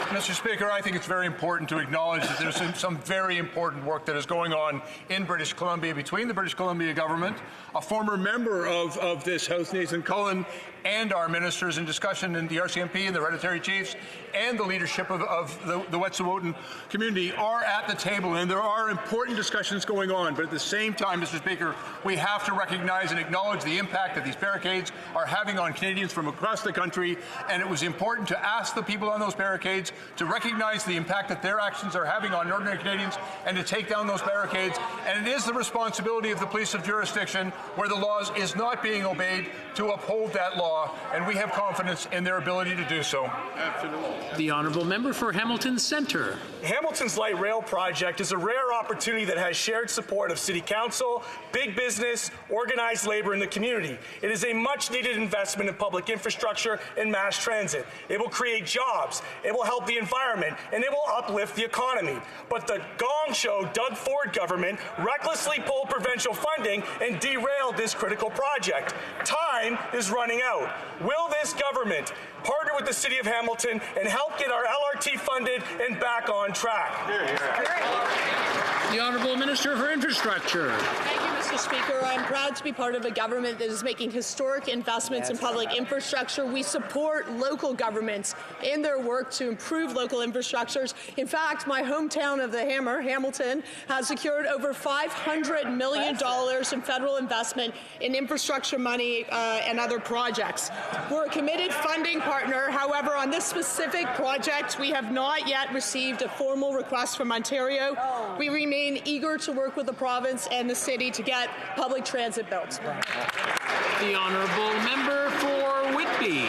Mr. Speaker, I think it's very important to acknowledge that there's some very important work that is going on in British Columbia between the British Columbia government, a former member of this House, Nathan Cullen, and our ministers in discussion in the RCMP and the hereditary chiefs and the leadership of the Wet'suwet'en community are at the table, and there are important discussions going on. But at the same time, Mr. Speaker, we have to recognize and acknowledge the impact that these barricades are having on Canadians from across the country, and it was important to ask the people on those barricades to recognize the impact that their actions are having on ordinary Canadians and to take down those barricades. And it is the responsibility of the police of jurisdiction where the laws is not being obeyed to uphold that law, and we have confidence in their ability to do so. Absolutely. The Honourable Member for Hamilton Centre. Hamilton's light rail project is a rare opportunity that has shared support of City Council, big business, organized labour in the community. It is a much-needed investment in public infrastructure and mass transit. It will create jobs, it will help the environment, and it will uplift the economy. But the Gong Show Doug Ford government recklessly pulled provincial funding and derailed this critical project. Time is running out. Will this government partner with the City of Hamilton and help get our LRT funded and back on track? The Honourable Minister for Infrastructure. Thank you, Mr. Speaker. I'm proud to be part of a government that is making historic investments in public infrastructure. We support local governments in their work to improve local infrastructures. In fact, my hometown of the Hammer, Hamilton, has secured over $500 million in federal investment in infrastructure money and other projects. We're a committed funding partner. However, on this specific project, we have not yet received a formal request from Ontario. We remain eager to work with the province and the city to get public transit built. The Honourable Member for Whitby.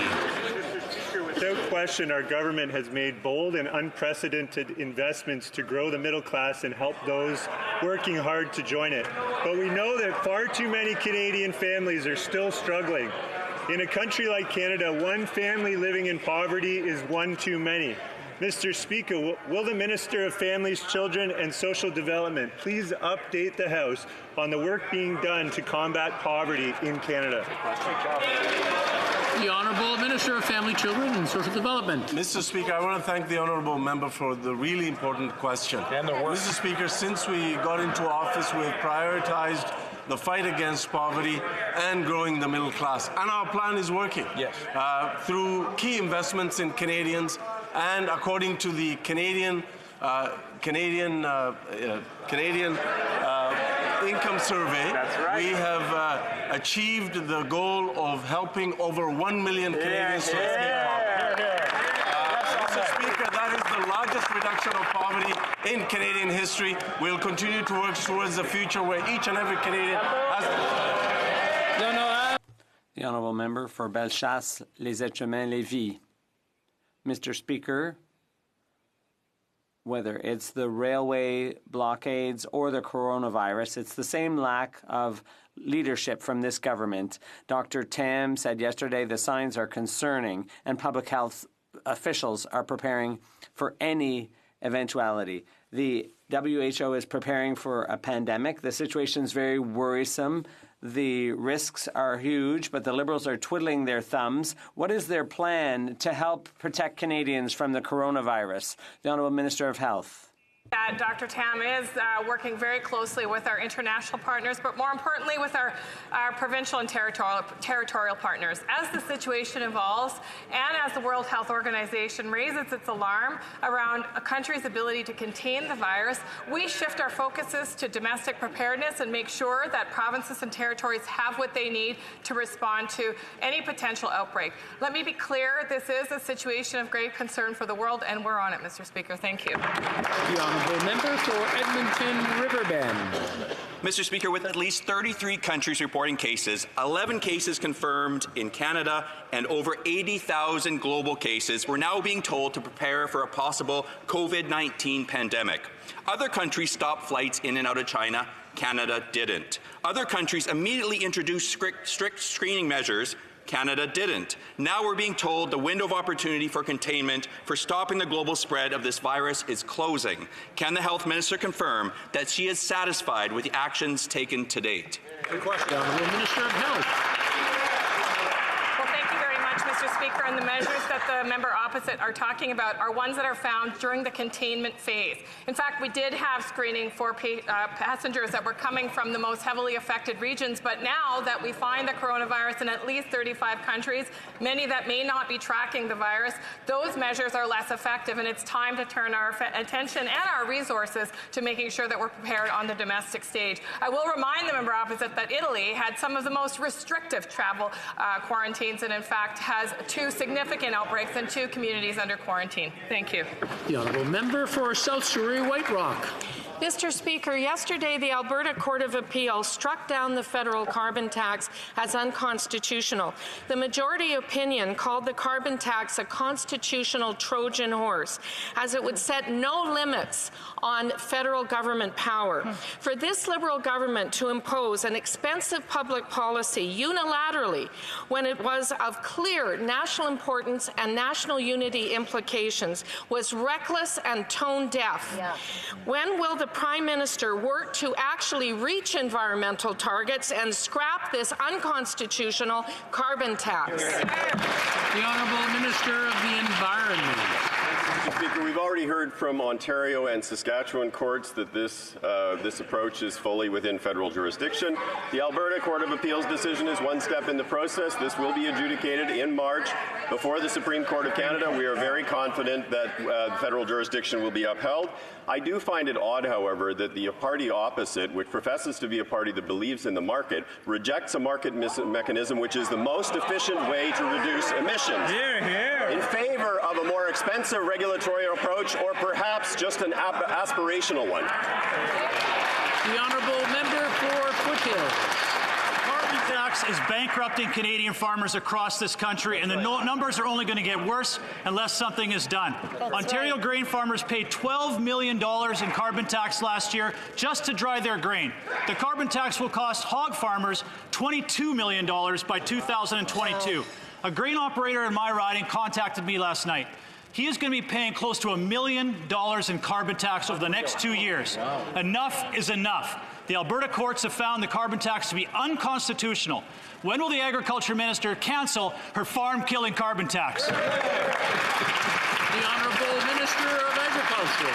Without question, our government has made bold and unprecedented investments to grow the middle class and help those working hard to join it. But we know that far too many Canadian families are still struggling. In a country like Canada, one family living in poverty is one too many. Mr. Speaker, will the Minister of Families, Children and Social Development please update the House on the work being done to combat poverty in Canada? The Honourable Minister of Family, Children and Social Development. Mr. Speaker, I want to thank the Honourable Member for the really important question. Mr. Speaker, since we got into office, we have prioritised the fight against poverty and growing the middle class. And our plan is working. Yes. Through key investments in Canadians, and according to the Canadian Income Survey, we have achieved the goal of helping over 1 million Canadians to escape poverty. Mr. Speaker, that is the largest reduction of poverty in Canadian history. We'll continue to work towards a future where each and every Canadian has... The Honourable Member for Bellechasse, Les Etchemins, Lévis. Mr. Speaker, whether it's the railway blockades or the coronavirus, it's the same lack of leadership from this government. Dr. Tam said yesterday the signs are concerning and public health officials are preparing for any eventuality. The WHO is preparing for a pandemic. The situation is very worrisome. The risks are huge, but the Liberals are twiddling their thumbs. What is their plan to help protect Canadians from the coronavirus? The Honourable Minister of Health. That Dr. Tam is working very closely with our international partners, but more importantly with our provincial and territorial partners. As the situation evolves and as the World Health Organization raises its alarm around a country's ability to contain the virus, we shift our focuses to domestic preparedness and make sure that provinces and territories have what they need to respond to any potential outbreak. Let me be clear, this is a situation of great concern for the world, and we're on it, Mr. Speaker. Thank you. Honourable member for Edmonton Riverbend. Mr. Speaker, with at least 33 countries reporting cases, 11 cases confirmed in Canada, and over 80,000 global cases, we're now being told to prepare for a possible COVID-19 pandemic. Other countries stopped flights in and out of China. Canada didn't. Other countries immediately introduced strict screening measures. Canada didn't. Now we're being told the window of opportunity for containment for stopping the global spread of this virus is closing. Can the Health Minister confirm that she is satisfied with the actions taken to date? Good question. The Honourable Minister of Health. Well, thank you very much, Mr. Speaker. And the measures that the member opposite are talking about are ones that are found during the containment phase. In fact, we did have screening for passengers that were coming from the most heavily affected regions, but now that we find the coronavirus in at least 35 countries, many that may not be tracking the virus, those measures are less effective, and it's time to turn our attention and our resources to making sure that we're prepared on the domestic stage. I will remind the member opposite that Italy had some of the most restrictive travel quarantines, and in fact has 2 significant outbreaks and 2 communities under quarantine. Thank you. The Honourable Member for South Surrey White Rock. Mr. Speaker, yesterday the Alberta Court of Appeal struck down the federal carbon tax as unconstitutional. The majority opinion called the carbon tax a constitutional Trojan horse, as it would set no limits on federal government power. For this Liberal government to impose an expensive public policy unilaterally when it was of clear national importance and national unity implications was reckless and tone deaf. Yeah. When will the Prime Minister work to actually reach environmental targets and scrap this unconstitutional carbon tax? The Honourable Minister of the Environment. Mr. Speaker, we've already heard from Ontario and Saskatchewan courts that this approach is fully within federal jurisdiction. The Alberta Court of Appeal's decision is one step in the process. This will be adjudicated in March before the Supreme Court of Canada. We are very confident that federal jurisdiction will be upheld. I do find it odd, however, that the party opposite, which professes to be a party that believes in the market, rejects a market mechanism which is the most efficient way to reduce emissions. In favor of a more expensive regulatory approach, or perhaps just an aspirational one. The Honourable Member for Foothills. Carbon tax is bankrupting Canadian farmers across this country, and the numbers are only going to get worse unless something is done. Ontario grain farmers paid $12 million in carbon tax last year just to dry their grain. The carbon tax will cost hog farmers $22 million by 2022. A grain operator in my riding contacted me last night. He is going to be paying close to $1 million in carbon tax over the next 2 years. Enough is enough. The Alberta courts have found the carbon tax to be unconstitutional. When will the Agriculture Minister cancel her farm-killing carbon tax? The Honourable Minister of Agriculture.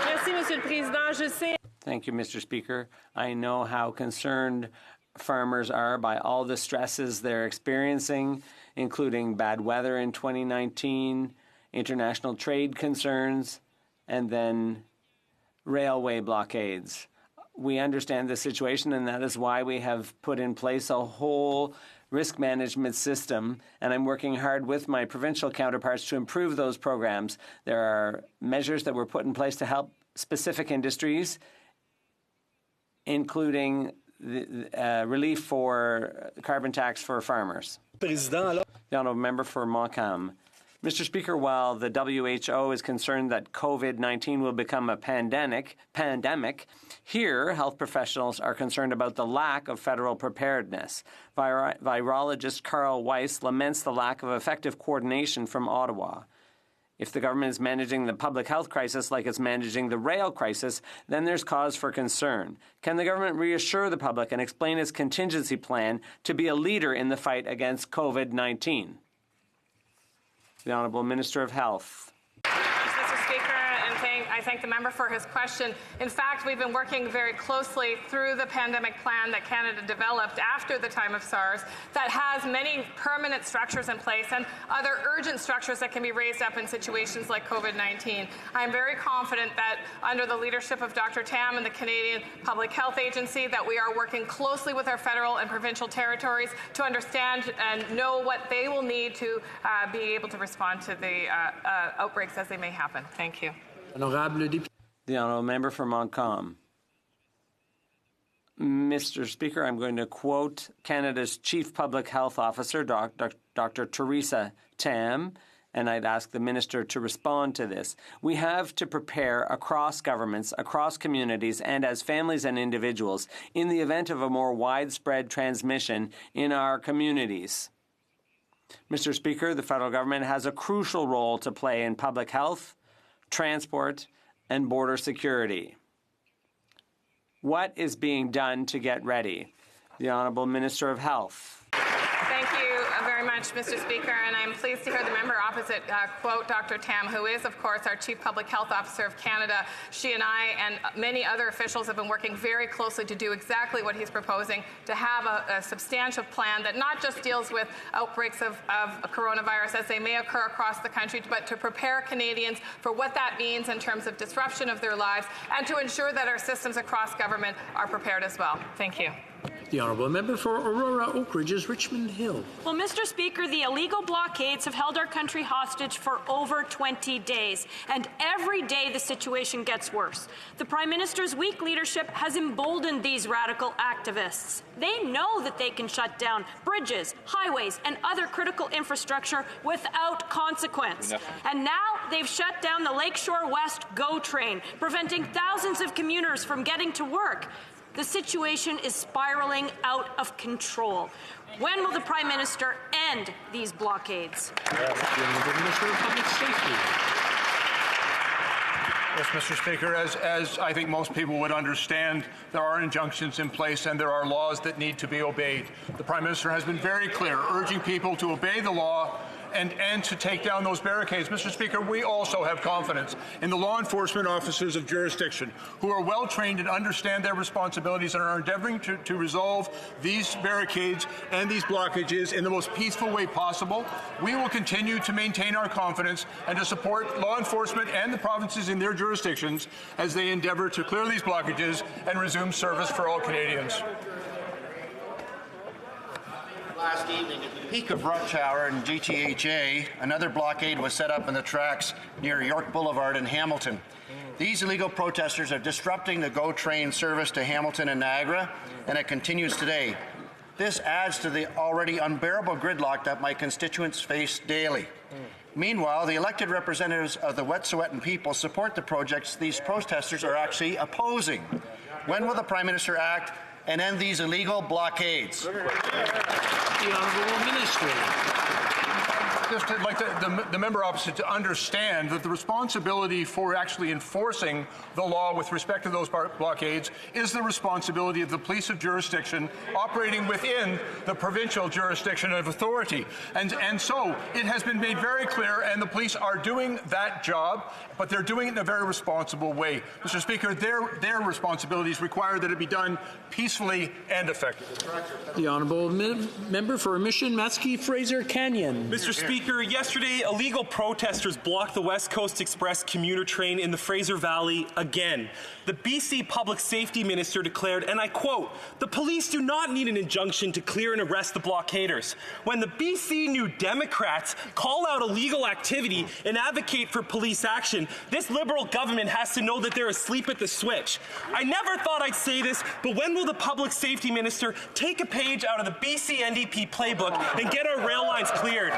Merci, Monsieur le Président. Je sais. Thank you, Mr. Speaker. I know how concerned farmers are by all the stresses they're experiencing, including bad weather in 2019, international trade concerns, and then railway blockades. We understand the situation, and that is why we have put in place a whole risk management system, and I'm working hard with my provincial counterparts to improve those programs. There are measures that were put in place to help specific industries, including the relief for carbon tax for farmers. The Honourable Member for Montcalm. Mr. Speaker, while the WHO is concerned that COVID-19 will become a pandemic, here health professionals are concerned about the lack of federal preparedness. Virologist Carl Weiss laments the lack of effective coordination from Ottawa. If the government is managing the public health crisis like it's managing the rail crisis, then there's cause for concern. Can the government reassure the public and explain its contingency plan to be a leader in the fight against COVID-19? The Honourable Minister of Health. Mr. Speaker, and I I thank the member for his question. In fact, we've been working very closely through the pandemic plan that Canada developed after the time of SARS that has many permanent structures in place and other urgent structures that can be raised up in situations like COVID-19. I'm very confident that under the leadership of Dr. Tam and the Canadian Public Health Agency that we are working closely with our federal and provincial territories to understand and know what they will need to be able to respond to the outbreaks as they may happen. Thank you. The honourable member for Montcalm. Mr. Speaker, I'm going to quote Canada's Chief Public Health Officer, Dr. Theresa Tam, and I'd ask the Minister to respond to this. We have to prepare across governments, across communities, and as families and individuals in the event of a more widespread transmission in our communities. Mr. Speaker, the federal government has a crucial role to play in public health, transport, and border security. What is being done to get ready? The Honourable Minister of Health. Thank you very much, Mr. Speaker, and I'm pleased to hear the member opposite quote Dr. Tam, who is, of course, our Chief Public Health Officer of Canada. She and I and many other officials have been working very closely to do exactly what he's proposing, to have a substantial plan that not just deals with outbreaks of coronavirus as they may occur across the country, but to prepare Canadians for what that means in terms of disruption of their lives and to ensure that our systems across government are prepared as well. Thank you. The honourable member for Aurora Oak Ridges, Richmond Hill. Well, Mr. Speaker, the illegal blockades have held our country hostage for over 20 days, and every day the situation gets worse. The Prime Minister's weak leadership has emboldened these radical activists. They know that they can shut down bridges, highways, and other critical infrastructure without consequence. And now they've shut down the Lakeshore West GO train, preventing thousands of commuters from getting to work. The situation is spiraling out of control. When will the Prime Minister end these blockades? Minister of Public Safety. Yes, Mr. Speaker, as I think most people would understand, there are injunctions in place and there are laws that need to be obeyed. The Prime Minister has been very clear, urging people to obey the law and to take down those barricades. Mr. Speaker, we also have confidence in the law enforcement officers of jurisdiction who are well trained and understand their responsibilities and are endeavoring to resolve these barricades and these blockages in the most peaceful way possible. We will continue to maintain our confidence and to support law enforcement and the provinces in their jurisdictions as they endeavor to clear these blockages and resume service for all Canadians. Last evening, at the peak of rush hour in GTHA, another blockade was set up in the tracks near York Boulevard in Hamilton. These illegal protesters are disrupting the GO train service to Hamilton and Niagara, and it continues today. This adds to the already unbearable gridlock that my constituents face daily. Meanwhile, the elected representatives of the Wet'suwet'en people support the projects these protesters are actually opposing. When will the Prime Minister act and end these illegal blockades? The Honourable Minister. Just I'd like the member opposite to understand that the responsibility for actually enforcing the law with respect to those blockades is the responsibility of the police of jurisdiction operating within the provincial jurisdiction of authority. And so it has been made very clear, and the police are doing that job, but they're doing it in a very responsible way. Mr. Speaker, their responsibilities require that it be done peacefully and effectively. The honourable member for Mission Matsky Fraser Canyon. Mr. Speaker, yesterday illegal protesters blocked the West Coast Express commuter train in the Fraser Valley again. The BC Public Safety Minister declared, and I quote, "The police do not need an injunction to clear and arrest the blockaders." When the BC New Democrats call out illegal activity and advocate for police action, this Liberal government has to know that they're asleep at the switch. I never thought I'd say this, but when will the Public Safety Minister take a page out of the BC NDP playbook and get our rail lines cleared?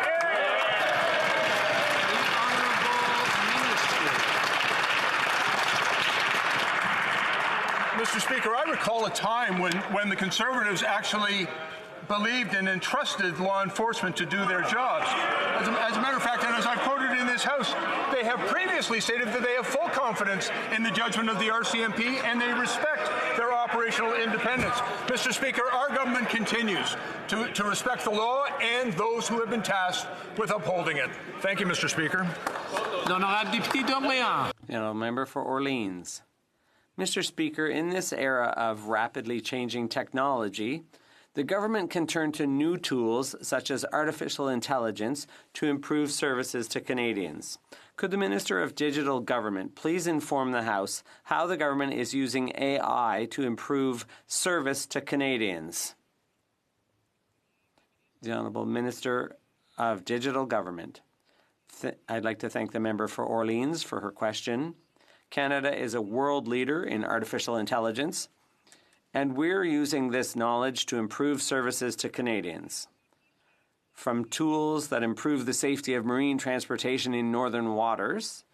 Mr. Speaker, I recall a time when the Conservatives actually believed and entrusted law enforcement to do their jobs. As a matter of fact, and as I've quoted in this House, they have previously stated that they have full confidence in the judgment of the RCMP and they respect their operational independence. Mr. Speaker, our government continues to respect the law and those who have been tasked with upholding it. Thank you, Mr. Speaker. The The member for Orleans. Mr. Speaker, in this era of rapidly changing technology, the government can turn to new tools such as artificial intelligence to improve services to Canadians. Could the Minister of Digital Government please inform the House how the government is using AI to improve service to Canadians? The Honourable Minister of Digital Government. I'd like to thank the member for Orleans for her question. Canada is a world leader in artificial intelligence, and we're using this knowledge to improve services to Canadians. From tools that improve the safety of marine transportation in northern waters,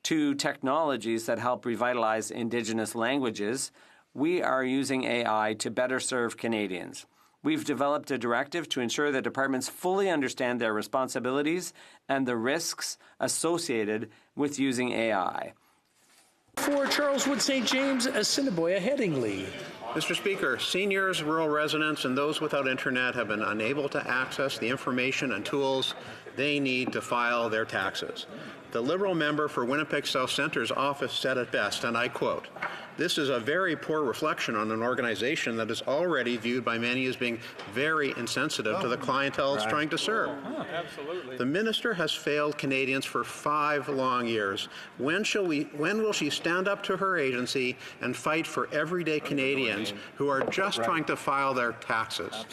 to technologies that help revitalize Indigenous languages, we are using AI to better serve Canadians. We've developed a directive to ensure that departments fully understand their responsibilities and the risks associated with using AI. For Charles Wood St. James, Assiniboia Headingley. Mr. Speaker, seniors, rural residents, and those without internet have been unable to access the information and tools they need to file their taxes. The Liberal member for Winnipeg South Centre's office said it best, and I quote, "This is a very poor reflection on an organization that is already viewed by many as being very insensitive to the clientele it's trying to serve." Absolutely. The minister has failed Canadians for 5 long years. When will she stand up to her agency and fight for everyday Canadians who are just trying to file their taxes?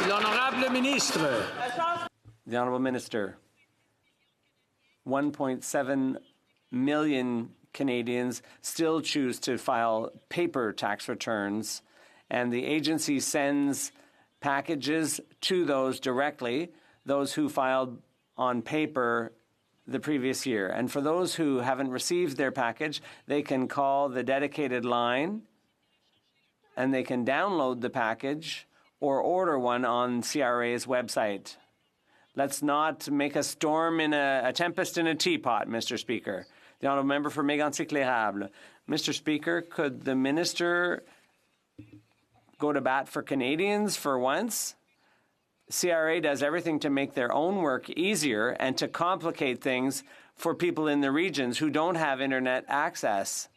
L'honorable ministre. The Honourable Minister. 1.7 million Canadians still choose to file paper tax returns, and the agency sends packages to those directly, those who filed on paper the previous year. And for those who haven't received their package, they can call the dedicated line and they can download the package or order one on CRA's website. Let's not make a storm in a tempest in a teapot, Mr. Speaker. The Honourable Member for Mégantic-L'Érable. Mr. Speaker, could the Minister go to bat for Canadians for once? CRA does everything to make their own work easier and to complicate things for people in the regions who don't have internet access.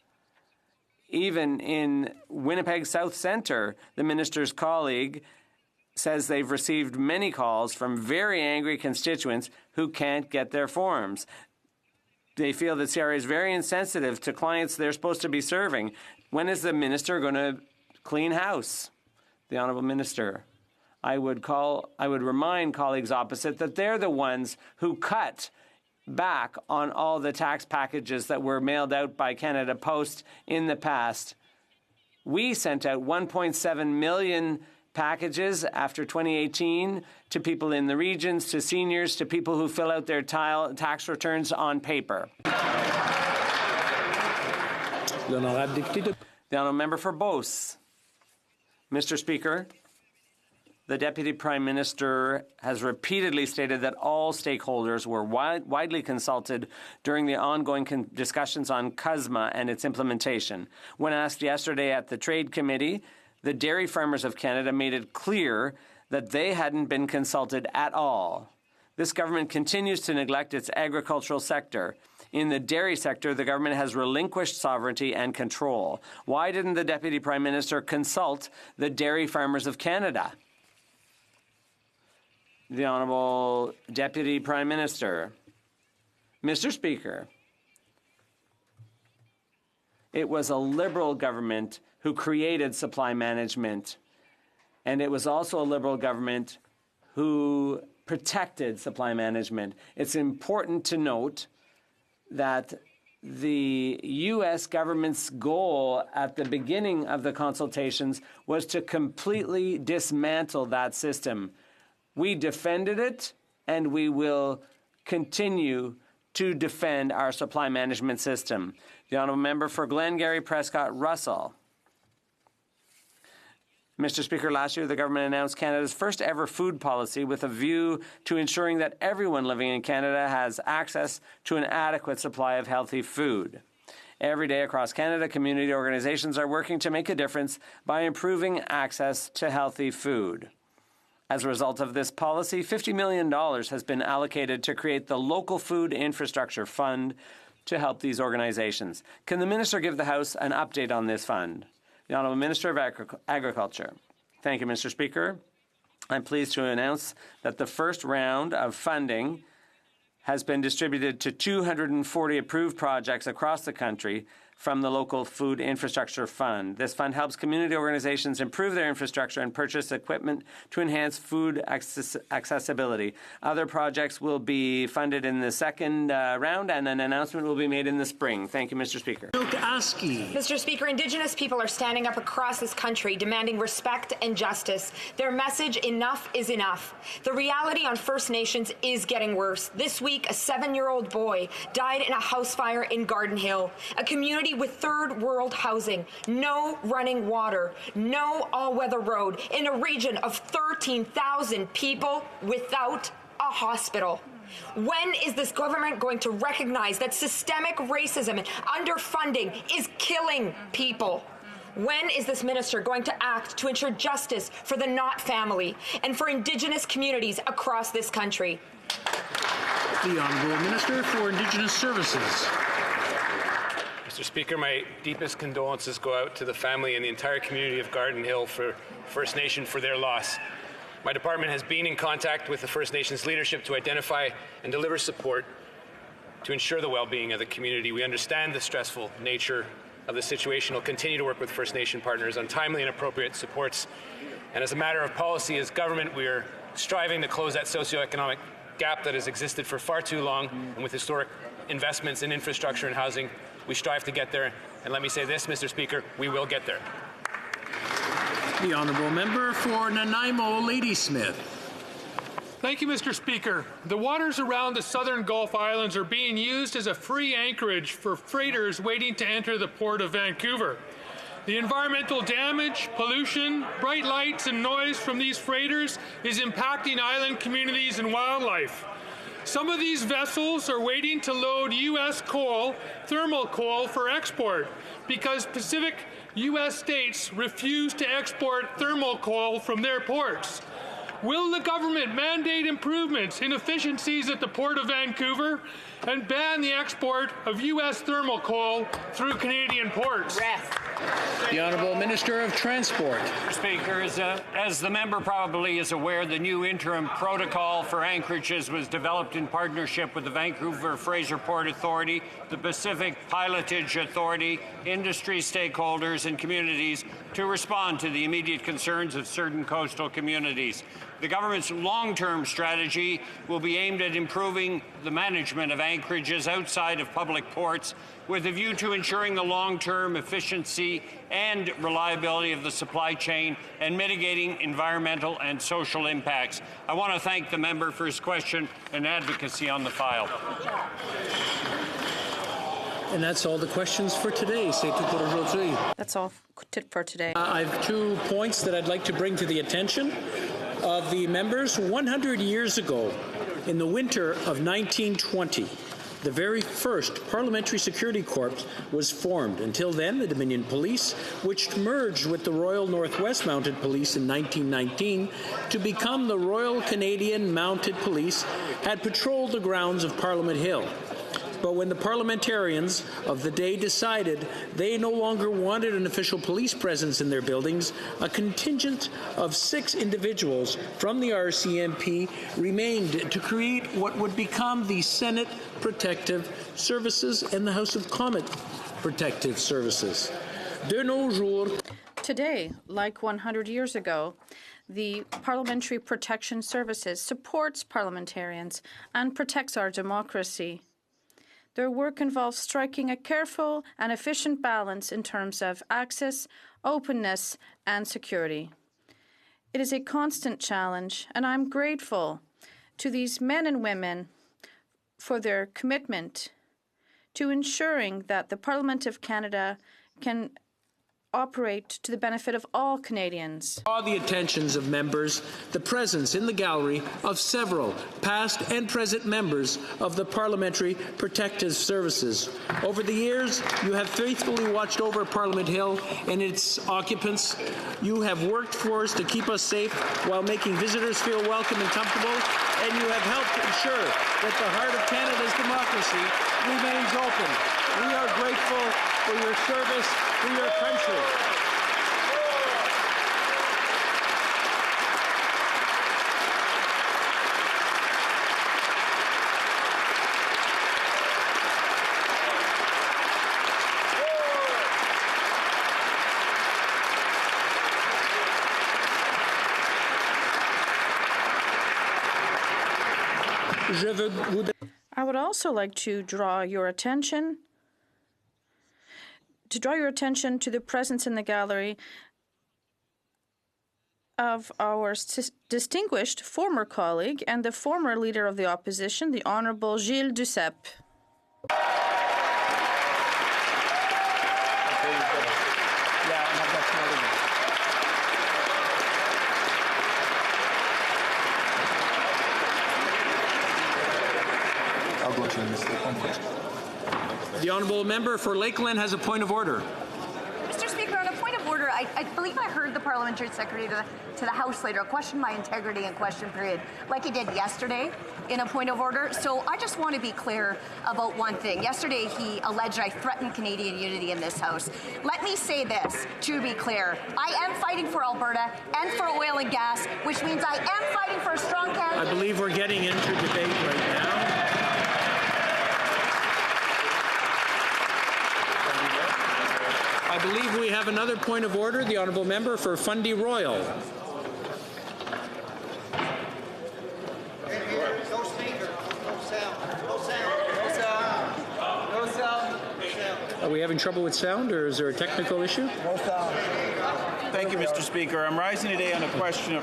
Even in Winnipeg South Centre, the minister's colleague says they've received many calls from very angry constituents who can't get their forms. They feel that CRA is very insensitive to clients they're supposed to be serving. When is the minister going to clean house? The Honourable Minister. I would remind colleagues opposite that they're the ones who cut back on all the tax packages that were mailed out by Canada Post in the past. We sent out 1.7 million packages after 2018 to people in the regions, to seniors, to people who fill out their tax returns on paper. The Honourable Member for Beauce. Mr. Speaker, the Deputy Prime Minister has repeatedly stated that all stakeholders were widely consulted during the ongoing discussions on CUSMA and its implementation. When asked yesterday at the Trade Committee, the Dairy Farmers of Canada made it clear that they hadn't been consulted at all. This government continues to neglect its agricultural sector. In the dairy sector, the government has relinquished sovereignty and control. Why didn't the Deputy Prime Minister consult the Dairy Farmers of Canada? The Honourable Deputy Prime Minister. Mr. Speaker, it was a Liberal government who created supply management, and it was also a Liberal government who protected supply management. It's important to note that the U.S. government's goal at the beginning of the consultations was to completely dismantle that system. We defended it, and we will continue to defend our supply management system. The Honourable Member for Glengarry Prescott Russell. Mr. Speaker, last year the government announced Canada's first ever food policy with a view to ensuring that everyone living in Canada has access to an adequate supply of healthy food. Every day across Canada, community organizations are working to make a difference by improving access to healthy food. As a result of this policy, $50 million has been allocated to create the Local Food Infrastructure Fund to help these organizations. Can the Minister give the House an update on this fund? The Honourable Minister of Agriculture. Thank you, Mr. Speaker. I'm pleased to announce that the first round of funding has been distributed to 240 approved projects across the country from the Local Food Infrastructure Fund. This fund helps community organizations improve their infrastructure and purchase equipment to enhance food accessibility. Other projects will be funded in the second round, and an announcement will be made in the spring. Thank you, Mr. Speaker. Mr. Speaker, Indigenous people are standing up across this country demanding respect and justice. Their message, enough is enough. The reality on First Nations is getting worse. This week, a 7-year-old boy died in a house fire in Garden Hill, a community with third world housing, no running water, no all-weather road, in a region of 13,000 people without a hospital. When is this government going to recognize that systemic racism and underfunding is killing people? When is this minister going to act to ensure justice for the Knott family and for Indigenous communities across this country? The Honourable Minister for Indigenous Services. Mr. Speaker, my deepest condolences go out to the family and the entire community of Garden Hill for First Nation for their loss. My department has been in contact with the First Nations leadership to identify and deliver support to ensure the well-being of the community. We understand the stressful nature of the situation. We'll continue to work with First Nation partners on timely and appropriate supports. And as a matter of policy, as government, we are striving to close that socioeconomic gap that has existed for far too long, and with historic investments in infrastructure and housing, we strive to get there, and let me say this, Mr. Speaker, we will get there. The Honourable Member for Nanaimo Ladysmith. Thank you, Mr. Speaker. The waters around the southern Gulf Islands are being used as a free anchorage for freighters waiting to enter the port of Vancouver. The environmental damage, pollution, bright lights, and noise from these freighters is impacting island communities and wildlife. Some of these vessels are waiting to load U.S. coal, thermal coal, for export because Pacific U.S. states refuse to export thermal coal from their ports. Will the government mandate improvements in efficiencies at the Port of Vancouver and ban the export of U.S. thermal coal through Canadian ports? The Honourable Minister of Transport. Mr. Speaker, as the member probably is aware, the new interim protocol for anchorages was developed in partnership with the Vancouver Fraser Port Authority, the Pacific Pilotage Authority, industry stakeholders and communities to respond to the immediate concerns of certain coastal communities. The government's long-term strategy will be aimed at improving the management of anchorages outside of public ports with a view to ensuring the long-term efficiency and reliability of the supply chain and mitigating environmental and social impacts. I want to thank the member for his question and advocacy on the file. And that's all the questions for today. C'est tout pour aujourd'hui. That's all for today. I have 2 points that I'd like to bring to the attention of the members. 100 years ago, in the winter of 1920, the very first Parliamentary Security Corps was formed. Until then, the Dominion Police, which merged with the Royal Northwest Mounted Police in 1919 to become the Royal Canadian Mounted Police, had patrolled the grounds of Parliament Hill. But when the parliamentarians of the day decided they no longer wanted an official police presence in their buildings, a contingent of 6 individuals from the RCMP remained to create what would become the Senate Protective Services and the House of Commons Protective Services. De nos jours. Today, like 100 years ago, the Parliamentary Protection Services supports parliamentarians and protects our democracy. Their work involves striking a careful and efficient balance in terms of access, openness, and security. It is a constant challenge, and I'm grateful to these men and women for their commitment to ensuring that the Parliament of Canada can operate to the benefit of all Canadians. Draw the attentions of members, the presence in the gallery of several past and present members of the Parliamentary Protective Services. Over the years, you have faithfully watched over Parliament Hill and its occupants. You have worked for us to keep us safe while making visitors feel welcome and comfortable, and you have helped ensure that the heart of Canada's democracy remains open. We are grateful for your service to your country. I would also like to draw your attention to the presence in the gallery of our distinguished former colleague and the former Leader of the Opposition, the Honourable Gilles Duceppe. The Honourable Member for Lakeland has a point of order. Mr. Speaker, on a point of order, I believe I heard the Parliamentary Secretary to the House Leader question my integrity in question period, like he did yesterday in a point of order. So I just want to be clear about one thing. Yesterday, he alleged I threatened Canadian unity in this House. Let me say this, to be clear. I am fighting for Alberta and for oil and gas, which means I am fighting for a strong Canada. I believe we're getting into debate right now. I believe we have another point of order. The Honourable Member for Fundy Royal. No speaker. No sound. No sound. No sound. No sound. Are we having trouble with sound, or is there a technical issue? No sound. Thank you, Mr. Speaker. I'm rising today on a question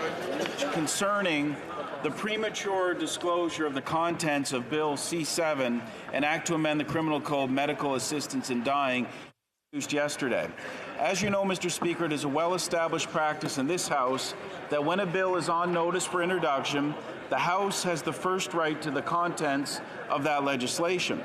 concerning the premature disclosure of the contents of Bill C-7, an act to amend the Criminal Code, Medical Assistance in Dying, introduced yesterday. As you know, Mr. Speaker, it is a well-established practice in this House that when a bill is on notice for introduction, the House has the first right to the contents of that legislation.